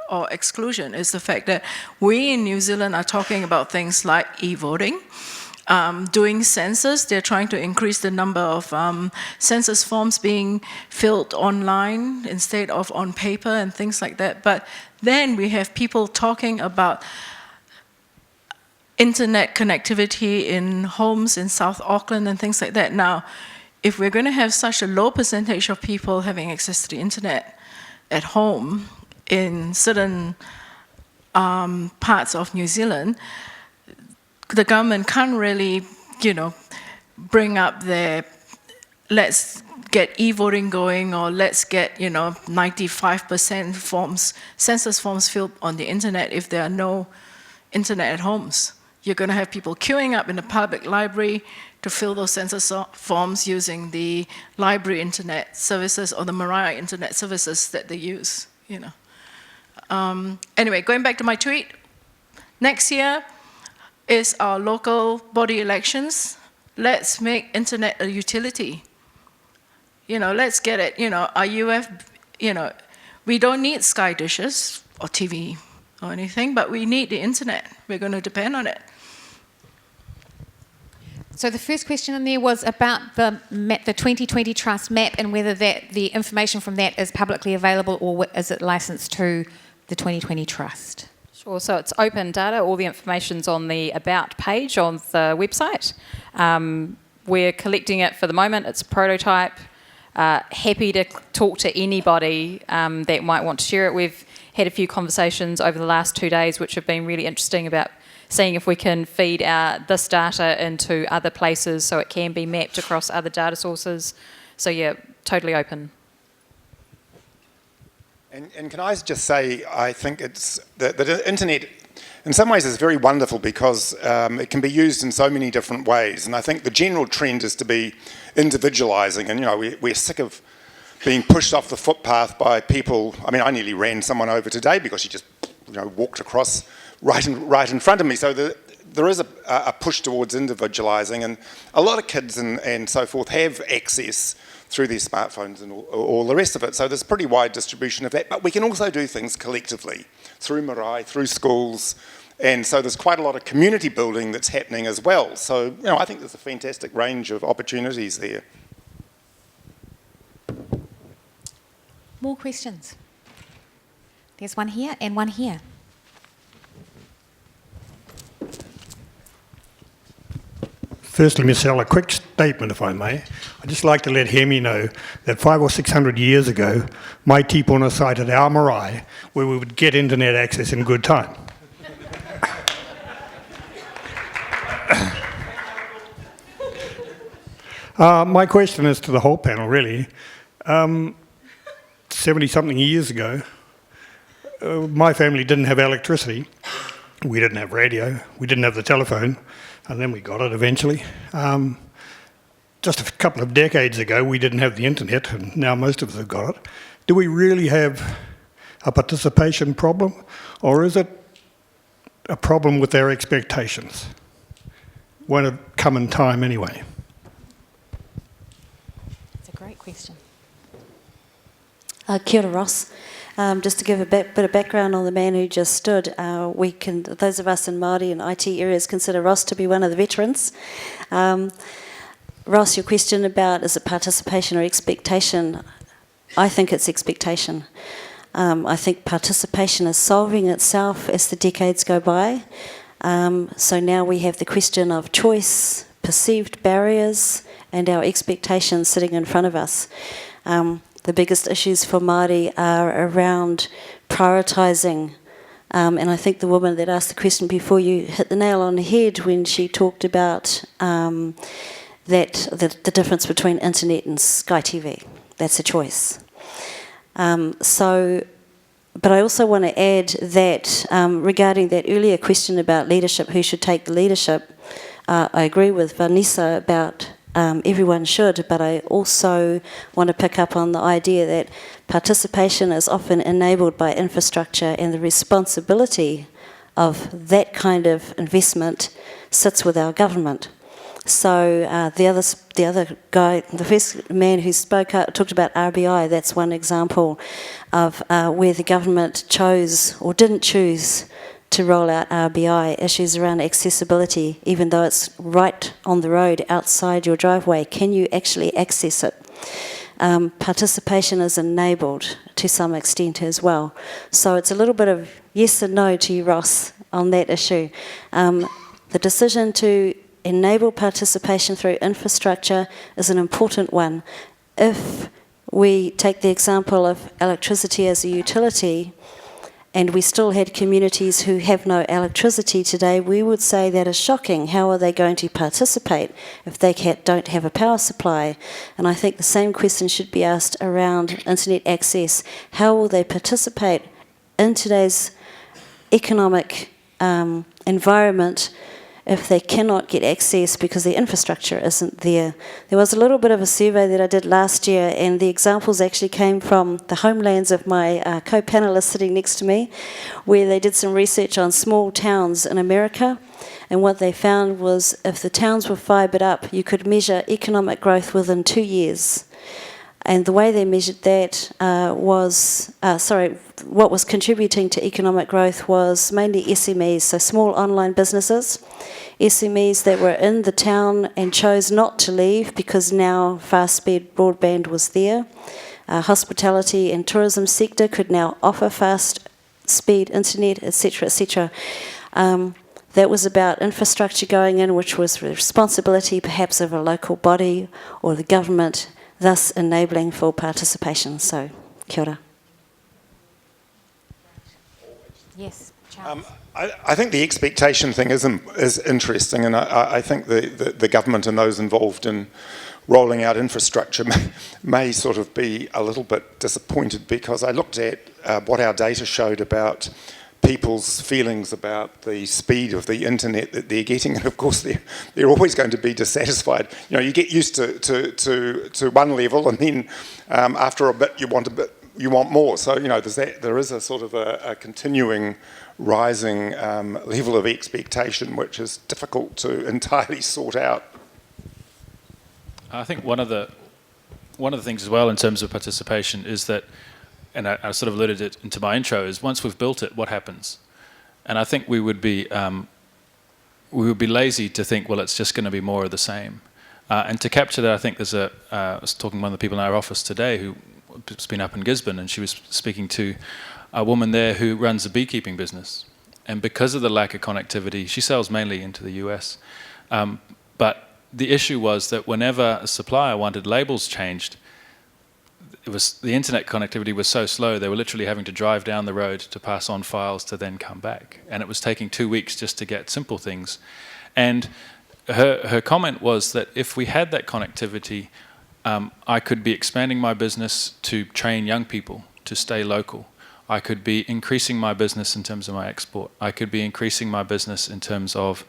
Speaker 9: or exclusion is the fact that we in New Zealand are talking about things like e-voting, doing census. They're trying to increase the number of census forms being filled online instead of on paper and things like that. But then we have people talking about internet connectivity in homes in South Auckland and things like that. Now, if we're going to have such a low percentage of people having access to the internet at home in certain parts of New Zealand, the government can't really, bring up their let's get e-voting going, or let's get 95% census forms filled on the internet if there are no internet at homes. You're going to have people queuing up in the public library to fill those census forms using the library internet services or the Mariah internet services that they use. Anyway, going back to my tweet, Next year is our local body elections. Let's make internet a utility. Let's get it. Our UF, we don't need Sky dishes or TV or anything, but we need the internet. We're going to depend on it.
Speaker 1: So the first question in there was about the 2020 Trust map and whether the information from that is publicly available or is it licensed to the 2020 Trust?
Speaker 3: Sure, so it's open data. All the information's on the About page on the website. We're collecting it for the moment. It's a prototype. Happy to talk to anybody that might want to share it. We've had a few conversations over the last 2 days which have been really interesting about seeing if we can feed this data into other places so it can be mapped across other data sources. So yeah, totally open.
Speaker 2: And can I just say, I think it's the internet in some ways is very wonderful because it can be used in so many different ways. And I think the general trend is to be individualising. And we're sick of being pushed off the footpath by people. I mean, I nearly ran someone over today because she just walked across right in front of me. So there is a push towards individualising, and a lot of kids and so forth have access through their smartphones and all the rest of it. So there's pretty wide distribution of that. But we can also do things collectively through marae, through schools, and so there's quite a lot of community building that's happening as well. So I think there's a fantastic range of opportunities there.
Speaker 1: More questions? There's one here and one here.
Speaker 10: Firstly, Michelle, a quick statement, if I may. I'd just like to let Hemi know that 500 or 600 years ago, my tipuna cited our marae where we would get internet access in good time. My question is to the whole panel, really. 70-something years ago, my family didn't have electricity. We didn't have radio. We didn't have the telephone. And then we got it eventually. Just a couple of decades ago, we didn't have the internet, and now most of us have got it. Do we really have a participation problem, or is it a problem with their expectations? Won't it come in time anyway?
Speaker 1: That's a great question.
Speaker 5: Kia ora, Ross. Just to give a bit of background on the man who just stood, those of us in Māori and IT areas consider Ross to be one of the veterans. Ross, your question about is it participation or expectation? I think it's expectation. I think participation is solving itself as the decades go by. So now we have the question of choice, perceived barriers, and our expectations sitting in front of us. The biggest issues for Māori are around prioritising. And I think the woman that asked the question before you hit the nail on the head when she talked about the difference between internet and Sky TV. That's a choice. But I also want to add that regarding that earlier question about leadership, who should take the leadership, I agree with Vanisa about everyone should, but I also want to pick up on the idea that participation is often enabled by infrastructure, and the responsibility of that kind of investment sits with our government. So the other guy, the first man who spoke up, talked about RBI. That's one example of where the government chose or didn't choose to roll out RBI, issues around accessibility, even though it's right on the road outside your driveway. Can you actually access it? Participation is enabled to some extent as well. So it's a little bit of yes and no to you, Ross, on that issue. The decision to enable participation through infrastructure is an important one. If we take the example of electricity as a utility, and we still had communities who have no electricity today, we would say that is shocking. How are they going to participate if they don't have a power supply? And I think the same question should be asked around internet access. How will they participate in today's economic environment if they cannot get access because the infrastructure isn't there. There was a little bit of a survey that I did last year, and the examples actually came from the homelands of my co-panelists sitting next to me, where they did some research on small towns in America, and what they found was if the towns were fibered up, you could measure economic growth within 2 years. And the way they measured that what was contributing to economic growth was mainly SMEs, so small online businesses, SMEs that were in the town and chose not to leave because now fast-speed broadband was there. Hospitality and tourism sector could now offer fast-speed internet, etc., etc. That was about infrastructure going in, which was the responsibility perhaps of a local body or the government, thus enabling full participation. So, kia ora.
Speaker 1: Yes, Charles.
Speaker 2: I think the expectation thing is interesting, and I think the government and those involved in rolling out infrastructure may sort of be a little bit disappointed, because I looked at what our data showed about people's feelings about the speed of the internet that they're getting, and of course they're always going to be dissatisfied. You know, you get used to one level, and then after a bit you want more. So you know, there is a sort of a continuing rising level of expectation, which is difficult to entirely sort out.
Speaker 4: I think one of the things as well in terms of participation is that, and I sort of alluded it into my intro, is once we've built it, what happens? And I think we would be lazy to think, well, it's just going to be more of the same. And to capture that, I think there's I was talking to one of the people in our office today who's been up in Gisborne, and she was speaking to a woman there who runs a beekeeping business. And because of the lack of connectivity, she sells mainly into the US. But the issue was that whenever a supplier wanted labels changed, the internet connectivity was so slow, they were literally having to drive down the road to pass on files to then come back. And it was taking 2 weeks just to get simple things. And her comment was that if we had that connectivity, I could be expanding my business to train young people to stay local. I could be increasing my business in terms of my export. I could be increasing my business in terms of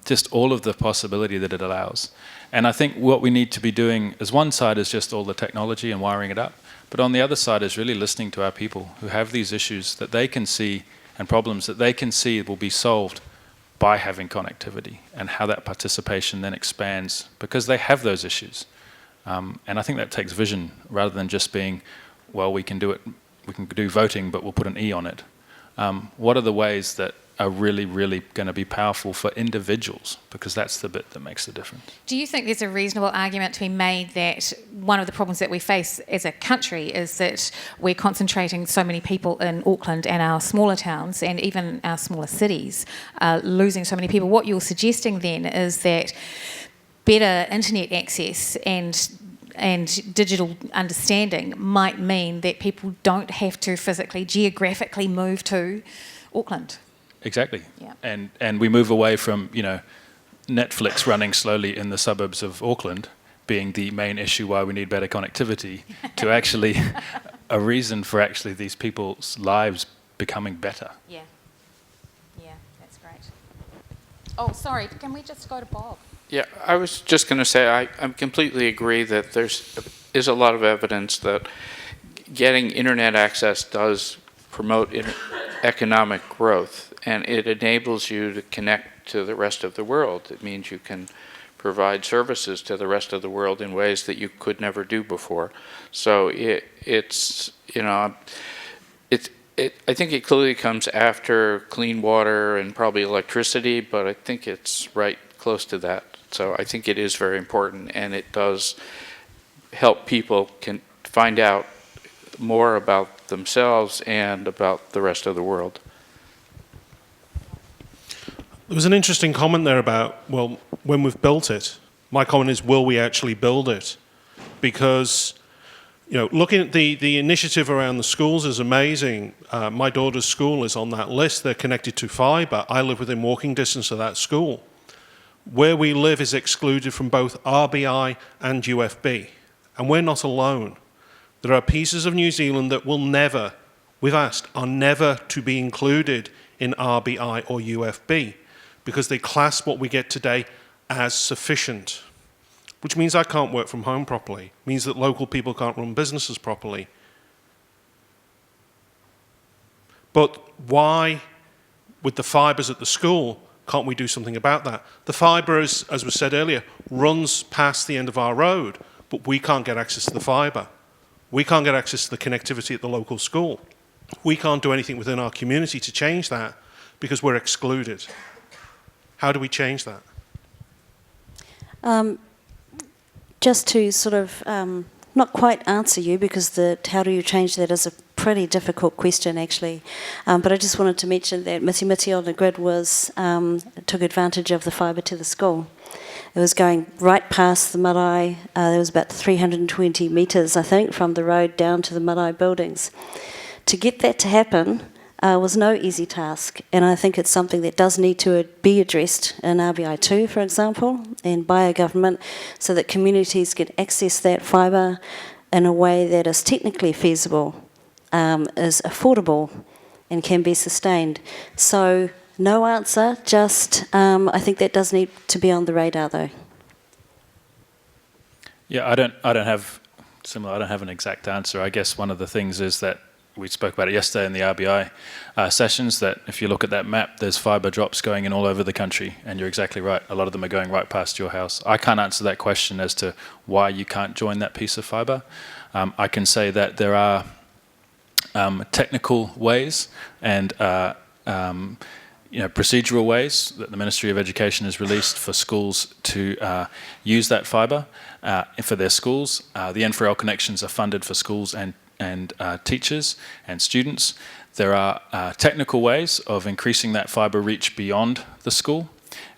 Speaker 4: just all of the possibility that it allows. And I think what we need to be doing is, one side is just all the technology and wiring it up, but on the other side is really listening to our people who have these issues that they can see and problems that they can see will be solved by having connectivity, and how that participation then expands because they have those issues. And I think that takes vision rather than just being, well, we can do it. We can do voting, but we'll put an E on it. What are the ways that are really, really going to be powerful for individuals? Because that's the bit that makes the difference.
Speaker 1: Do you think there's a reasonable argument to be made that one of the problems that we face as a country is that we're concentrating so many people in Auckland and our smaller towns and even our smaller cities, losing so many people? What you're suggesting then is that better internet access and digital understanding might mean that people don't have to physically, geographically move to Auckland.
Speaker 4: Exactly.
Speaker 1: Yeah.
Speaker 4: And we move away from, you know, Netflix running slowly in the suburbs of Auckland being the main issue why we need better connectivity to actually a reason for actually these people's lives becoming better.
Speaker 1: Yeah. Yeah, that's great. Oh, sorry, can we just go to Bob?
Speaker 6: Yeah, I was just going to say I completely agree that there is a lot of evidence that getting internet access does promote economic growth, and it enables you to connect to the rest of the world. It means you can provide services to the rest of the world in ways that you could never do before. So it's you know, I think it clearly comes after clean water and probably electricity, but I think it's right close to that. So I think it is very important, and it does help people can find out more about themselves and about the rest of the world.
Speaker 11: There was an interesting comment there about, well, when we've built it. My comment is, will we actually build it? Because, you know, looking at the initiative around the schools is amazing. My daughter's school is on that list. They're connected to fibre. I live within walking distance of that school. Where we live is excluded from both RBI and UFB. And we're not alone. There are pieces of New Zealand that will never, we've asked, are never to be included in RBI or UFB because they class what we get today as sufficient, which means I can't work from home properly, means that local people can't run businesses properly. But why, with the fibres at the school, can't we do something about that? The fibre, as was said earlier, runs past the end of our road, but we can't get access to the fibre. We can't get access to the connectivity at the local school. We can't do anything within our community to change that because we're excluded. How do we change that?
Speaker 5: Just to sort of not quite answer you, because how do you change that is a pretty difficult question actually. But I just wanted to mention that Mitimiti on the grid took advantage of the fibre to the school. It was going right past the marae. There was about 320 metres, I think, from the road down to the marae buildings. To get that to happen was no easy task, and I think it's something that does need to be addressed in RBI2, for example, and by a government, so that communities can access that fibre in a way that is technically feasible, is affordable, and can be sustained. So, no answer, just I think that does need to be on the radar, though.
Speaker 4: Yeah, I don't have an exact answer. I guess one of the things is that we spoke about it yesterday in the RBI sessions, that if you look at that map, there's fibre drops going in all over the country, and you're exactly right. A lot of them are going right past your house. I can't answer that question as to why you can't join that piece of fibre. I can say that there are technical ways and procedural ways that the Ministry of Education has released for schools to use that fibre for their schools. The N4L connections are funded for schools and teachers and students. There are technical ways of increasing that fibre reach beyond the school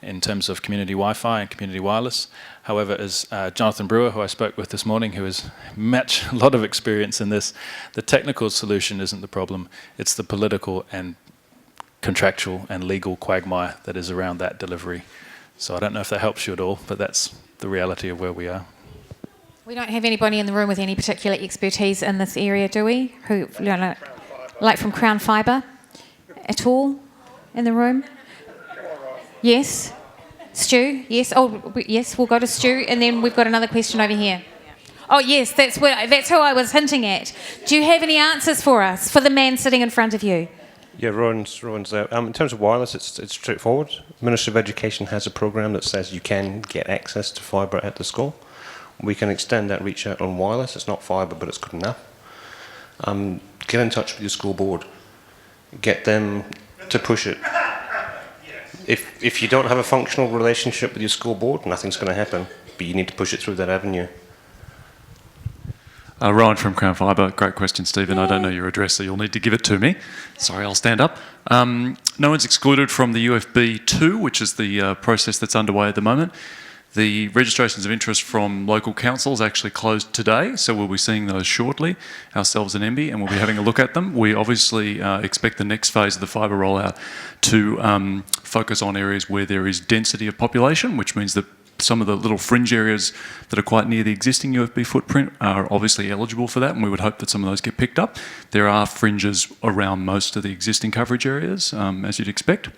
Speaker 4: in terms of community Wi-Fi and community wireless. However, as Jonathan Brewer, who I spoke with this morning, who has a lot of experience in this, the technical solution isn't the problem. It's the political and contractual and legal quagmire that is around that delivery. So I don't know if that helps you at all, but that's the reality of where we are.
Speaker 1: We don't have anybody in the room with any particular expertise in this area, do we? Who, like from Crown Fibre at all in the room? Yes. Stu? Yes. Oh, yes, we'll go to Stu, and then we've got another question over here. Oh, yes, that's who I was hinting at. Do you have any answers for us, for the man sitting in front of you?
Speaker 12: Yeah, Rowan's there. In terms of wireless, it's straightforward. The Ministry of Education has a programme that says you can get access to fibre at the school. We can extend that reach out on wireless. It's not fibre, but it's good enough. Get in touch with your school board. Get them to push it. If you don't have a functional relationship with your school board, nothing's going to happen. But you need to push it through that avenue.
Speaker 13: Ryan from Crown Fibre. Great question, Stephen. I don't know your address, so you'll need to give it to me. Sorry, I'll stand up. No one's excluded from the UFB2, which is the process that's underway at the moment. The registrations of interest from local councils actually closed today, so we'll be seeing those shortly, ourselves and MB, and we'll be having a look at them. We obviously expect the next phase of the fibre rollout to focus on areas where there is density of population, which means that some of the little fringe areas that are quite near the existing UFB footprint are obviously eligible for that, and we would hope that some of those get picked up. There are fringes around most of the existing coverage areas, as you'd expect.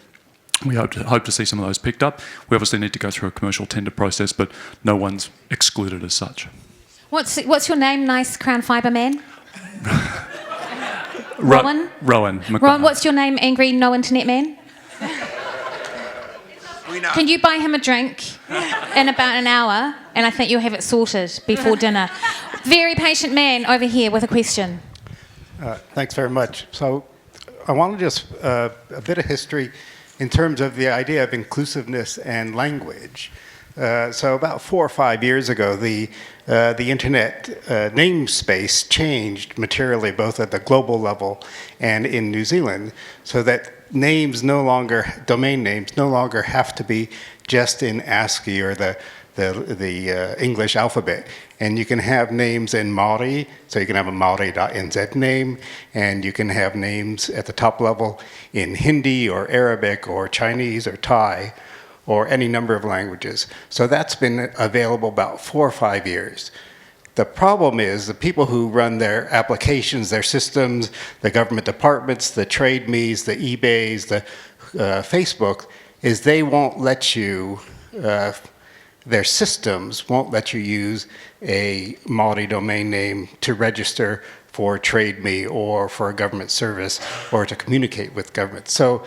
Speaker 13: We hope to see some of those picked up. We obviously need to go through a commercial tender process, but no one's excluded as such.
Speaker 1: What's your name, nice Crown Fibre man? Rowan?
Speaker 13: Rowan.
Speaker 1: Rowan, what's your name, angry no internet man? Can you buy him a drink in about an hour, and I think you'll have it sorted before dinner. Very patient man over here with a question.
Speaker 14: Thanks very much. So I want to just a bit of history in terms of the idea of inclusiveness and language. So about 4 or 5 years ago, the internet namespace changed materially, both at the global level and in New Zealand, so that domain names no longer have to be just in ASCII or the English alphabet. And you can have names in Māori, so you can have a Māori.nz name, and you can have names at the top level in Hindi or Arabic or Chinese or Thai or any number of languages. So that's been available about 4 or 5 years. The problem is the people who run their applications, their systems, the government departments, the trade me's, the eBays, the Facebook, is they won't let you, their systems won't let you use a Māori domain name to register for Trade Me or for a government service or to communicate with government. So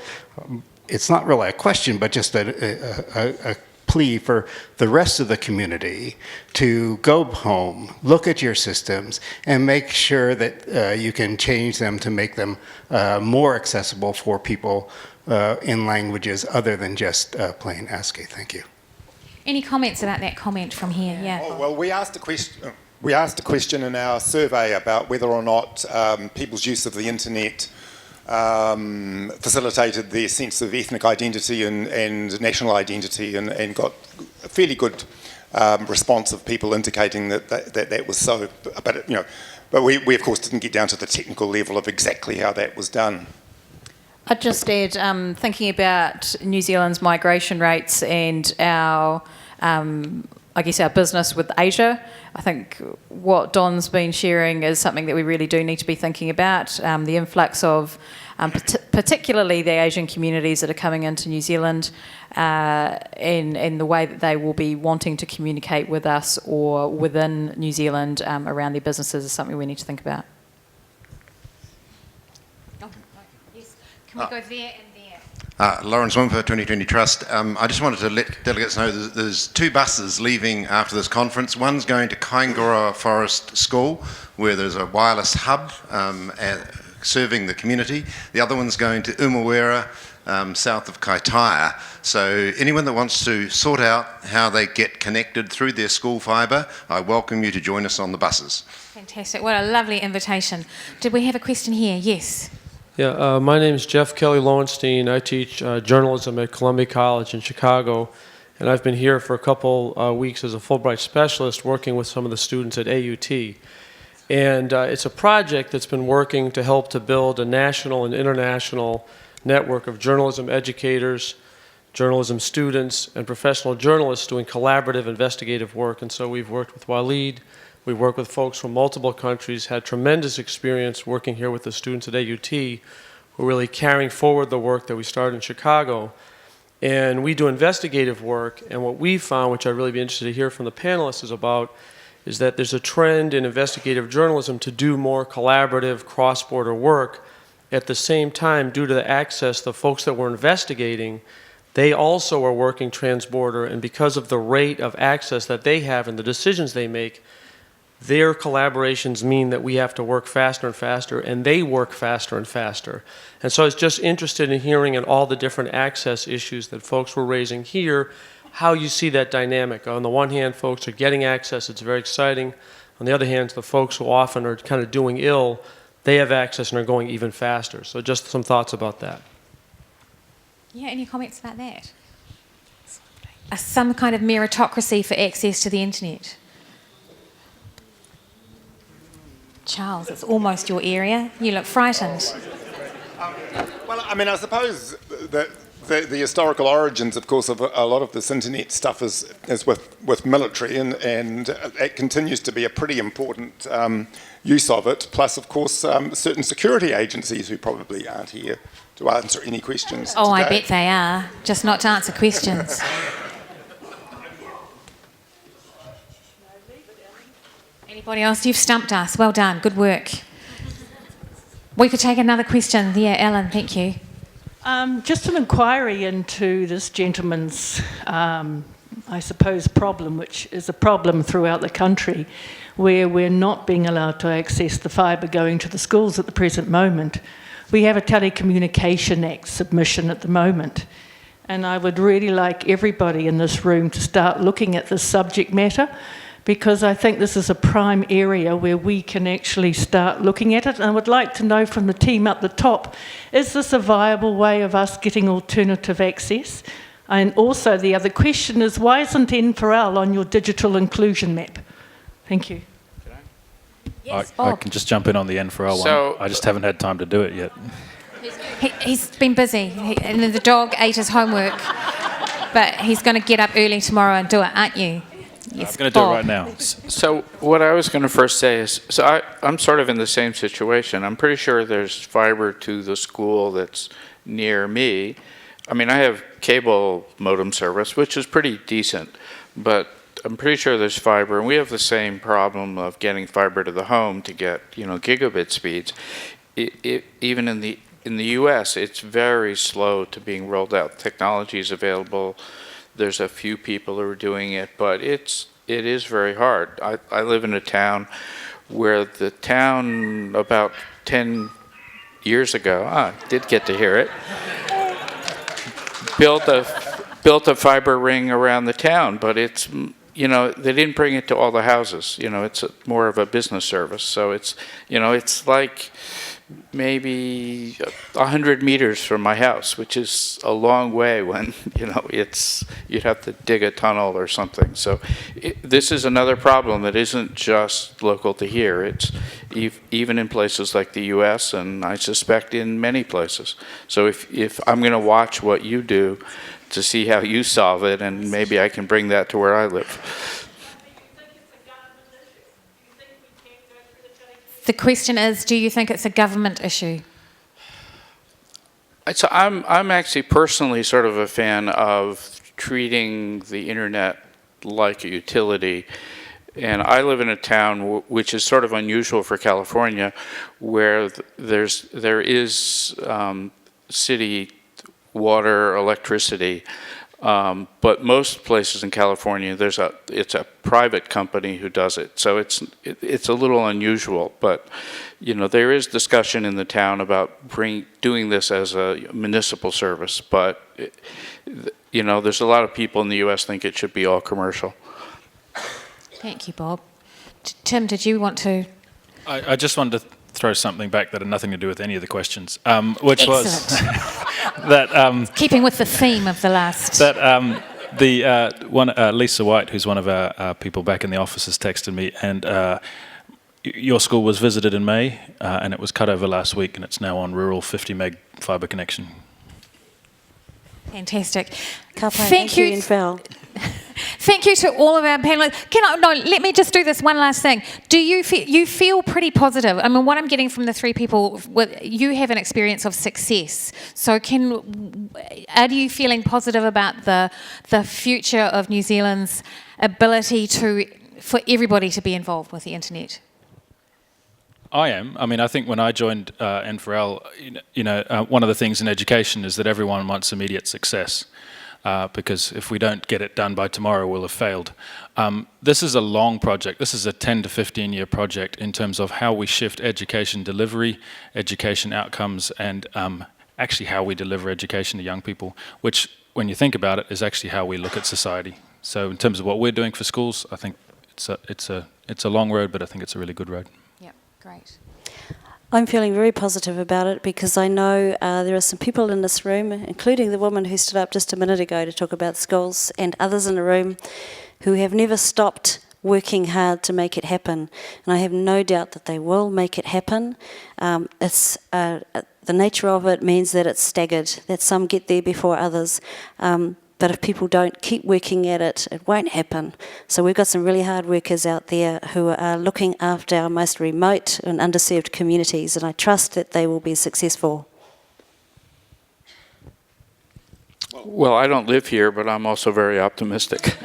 Speaker 14: it's not really a question, but just a plea for the rest of the community to go home, look at your systems, and make sure that you can change them to make them more accessible for people in languages other than just plain ASCII. Thank you.
Speaker 1: Any comments about that comment from here? Yeah.
Speaker 2: Oh, well, we asked a question in our survey about whether or not people's use of the internet facilitated their sense of ethnic identity and national identity, and got a fairly good response of people indicating that was so. But we of course didn't get down to the technical level of exactly how that was done.
Speaker 3: I'd just add, thinking about New Zealand's migration rates and our, I guess, our business with Asia, I think what Don's been sharing is something that we really do need to be thinking about. The influx of particularly the Asian communities that are coming into New Zealand, in the way that they will be wanting to communicate with us or within New Zealand around their businesses is something we need to think about.
Speaker 1: Can we go there and there?
Speaker 15: Lawrence Wimper, 2020 Trust. I just wanted to let delegates know there's 2 buses leaving after this conference. One's going to Kaingaroa Forest School, where there's a wireless hub serving the community. The other one's going to Umawera, south of Kaitaia. So anyone that wants to sort out how they get connected through their school fibre, I welcome you to join us on the buses.
Speaker 1: Fantastic. What a lovely invitation. Did we have a question here? Yes.
Speaker 16: Yeah, my name is Jeff Kelly Lowenstein. I teach journalism at Columbia College in Chicago, and I've been here for a couple weeks as a Fulbright specialist working with some of the students at AUT. And it's a project that's been working to help to build a national and international network of journalism educators, journalism students, and professional journalists doing collaborative investigative work. And so we've worked with Waleed. We work with folks from multiple countries, had tremendous experience working here with the students at AUT, who are really carrying forward the work that we started in Chicago. And we do investigative work, and what we found, which I'd really be interested to hear from the panelists is that there's a trend in investigative journalism to do more collaborative cross-border work. At the same time, due to the access, the folks that we're investigating, they also are working transborder, and because of the rate of access that they have and the decisions they make, their collaborations mean that we have to work faster and faster, and they work faster and faster. And so I was just interested in hearing in all the different access issues that folks were raising here, how you see that dynamic. On the one hand, folks are getting access, it's very exciting. On the other hand, the folks who often are kind of doing ill, they have access and are going even faster. So just some thoughts about that.
Speaker 1: Yeah, any comments about that? Some kind of meritocracy for access to the internet? Charles, it's almost your area. You look frightened.
Speaker 2: Well, I mean, I suppose that the historical origins, of course, of a lot of this internet stuff is with military, and it continues to be a pretty important use of it. Plus, of course, certain security agencies who probably aren't here to answer any questions.
Speaker 1: Oh,
Speaker 2: today.
Speaker 1: I bet they are, just not to answer questions. Anybody else? You've stumped us. Well done. Good work. We could take another question. Yeah, Ellen, thank you.
Speaker 17: Just an inquiry into this gentleman's, I suppose, problem, which is a problem throughout the country, where we're not being allowed to access the fibre going to the schools at the present moment. We have a Telecommunication Act submission at the moment, and I would really like everybody in this room to start looking at this subject matter, because I think this is a prime area where we can actually start looking at it. And I would like to know from the team up the top, is this a viable way of us getting alternative access? And also the other question is, why isn't N4L on your digital inclusion map? Thank you.
Speaker 1: Yes,
Speaker 4: I can just jump in on the N4L one. I just haven't had time to do it yet.
Speaker 1: He's been busy, and the dog ate his homework, but he's going to get up early tomorrow and do it, aren't you? Yes,
Speaker 4: I'm going to do it right now.
Speaker 6: So what I was going to first say is, I'm sort of in the same situation. I'm pretty sure there's fibre to the school that's near me. I mean, I have cable modem service, which is pretty decent, but I'm pretty sure there's fiber, and we have the same problem of getting fiber to the home to get, you know, gigabit speeds. Even in the U.S., it's very slow to being rolled out. Technology is available. There's a few people who are doing it, but it is very hard. I live in a town where the town about 10 years ago, I did get to hear it, built a fiber ring around the town, but it's, you know, they didn't bring it to all the houses. You know, it's more of a business service. So it's, you know, it's like maybe 100 meters from my house, which is a long way when, you know, you'd have to dig a tunnel or something. So this is another problem that isn't just local to here. It's even in places like the US, and I suspect in many places. So if I'm going to watch what you do to see how you solve it, and maybe I can bring that to where I live.
Speaker 1: The question is, do you think it's a government issue?
Speaker 6: So I'm actually personally sort of a fan of treating the internet like a utility. And I live in a town which is sort of unusual for California, where there is city water, electricity, but most places in California, it's a private company who does it. So it's a little unusual, but you know, there is discussion in the town about doing this as a municipal service. But you know, there's a lot of people in the U.S. think it should be all commercial.
Speaker 1: Thank you, Bob. Tim, did you want to?
Speaker 4: I just wanted to throw something back that had nothing to do with any of the questions, which
Speaker 1: Excellent.
Speaker 4: was that
Speaker 1: keeping with the theme of the last.
Speaker 4: That Lisa White, who's one of our people back in the office, has texted me, and your school was visited in May, and it was cut over last week, and it's now on rural 50 meg fibre connection.
Speaker 1: Fantastic.
Speaker 5: Thank you.
Speaker 1: Thank you to all of our panelists. Let me just do this one last thing. Do you feel pretty positive? I mean, what I'm getting from the three people, you have an experience of success. So are you feeling positive about the future of New Zealand's ability for everybody to be involved with the internet?
Speaker 4: I am. I mean, I think when I joined N4L, one of the things in education is that everyone wants immediate success. Because if we don't get it done by tomorrow, we'll have failed. This is a long project. This is a 10 to 15 year project in terms of how we shift education delivery, education outcomes, and actually how we deliver education to young people, which, when you think about it, is actually how we look at society. So in terms of what we're doing for schools, I think it's a long road, but I think it's a really good road.
Speaker 1: Yep, great.
Speaker 5: I'm feeling very positive about it because I know there are some people in this room, including the woman who stood up just a minute ago to talk about schools, and others in the room who have never stopped working hard to make it happen. And I have no doubt that they will make it happen. The nature of it means that it's staggered, that some get there before others. But if people don't keep working at it, it won't happen. So we've got some really hard workers out there who are looking after our most remote and underserved communities, and I trust that they will be successful.
Speaker 6: Well, I don't live here, but I'm also very optimistic.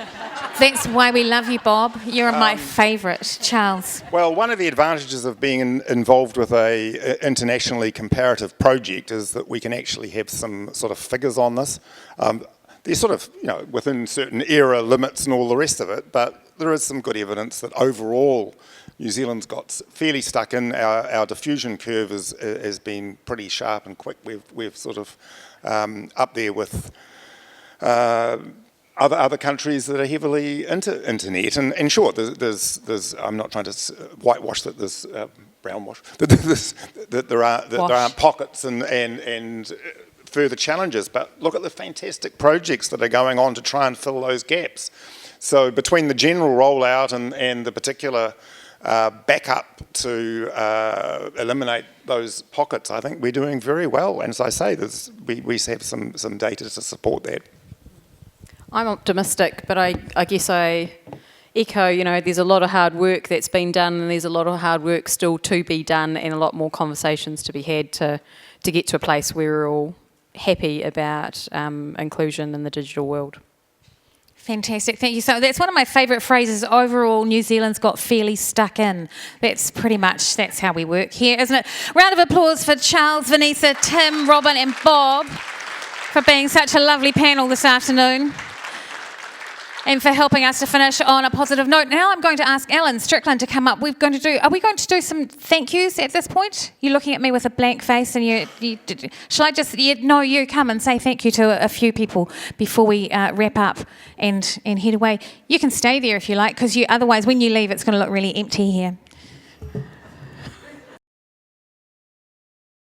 Speaker 1: That's why we love you, Bob. You're my favourite. Charles.
Speaker 2: Well, one of the advantages of being involved with a internationally comparative project is that we can actually have some sort of figures on this. They're sort of, within certain era limits and all the rest of it, but there is some good evidence that overall New Zealand's got fairly stuck in. Our diffusion curve has been pretty sharp and quick. We've sort of up there with other countries that are heavily into internet. And sure, there's I'm not trying to whitewash that there's brownwash that there aren't pockets and further challenges, but look at the fantastic projects that are going on to try and fill those gaps. So between the general rollout and the particular backup to eliminate those pockets, I think we're doing very well. And as I say, we have some data to support that.
Speaker 3: I'm optimistic, but I guess I echo, there's a lot of hard work that's been done, and there's a lot of hard work still to be done, and a lot more conversations to be had to get to a place where we're all happy about inclusion in the digital world.
Speaker 1: Fantastic, thank you. So that's one of my favourite phrases. Overall, New Zealand's got fairly stuck in. That's how we work here, isn't it? Round of applause for Charles, Vanisa, Tim, Robyn and Bob for being such a lovely panel this afternoon and for helping us to finish on a positive note. Now I'm going to ask Alan Strickland to come up. Are we going to do some thank yous at this point? You're looking at me with a blank face and shall I just, you come and say thank you to a few people before we wrap up and head away. You can stay there if you like, because otherwise when you leave it's going to look really empty here.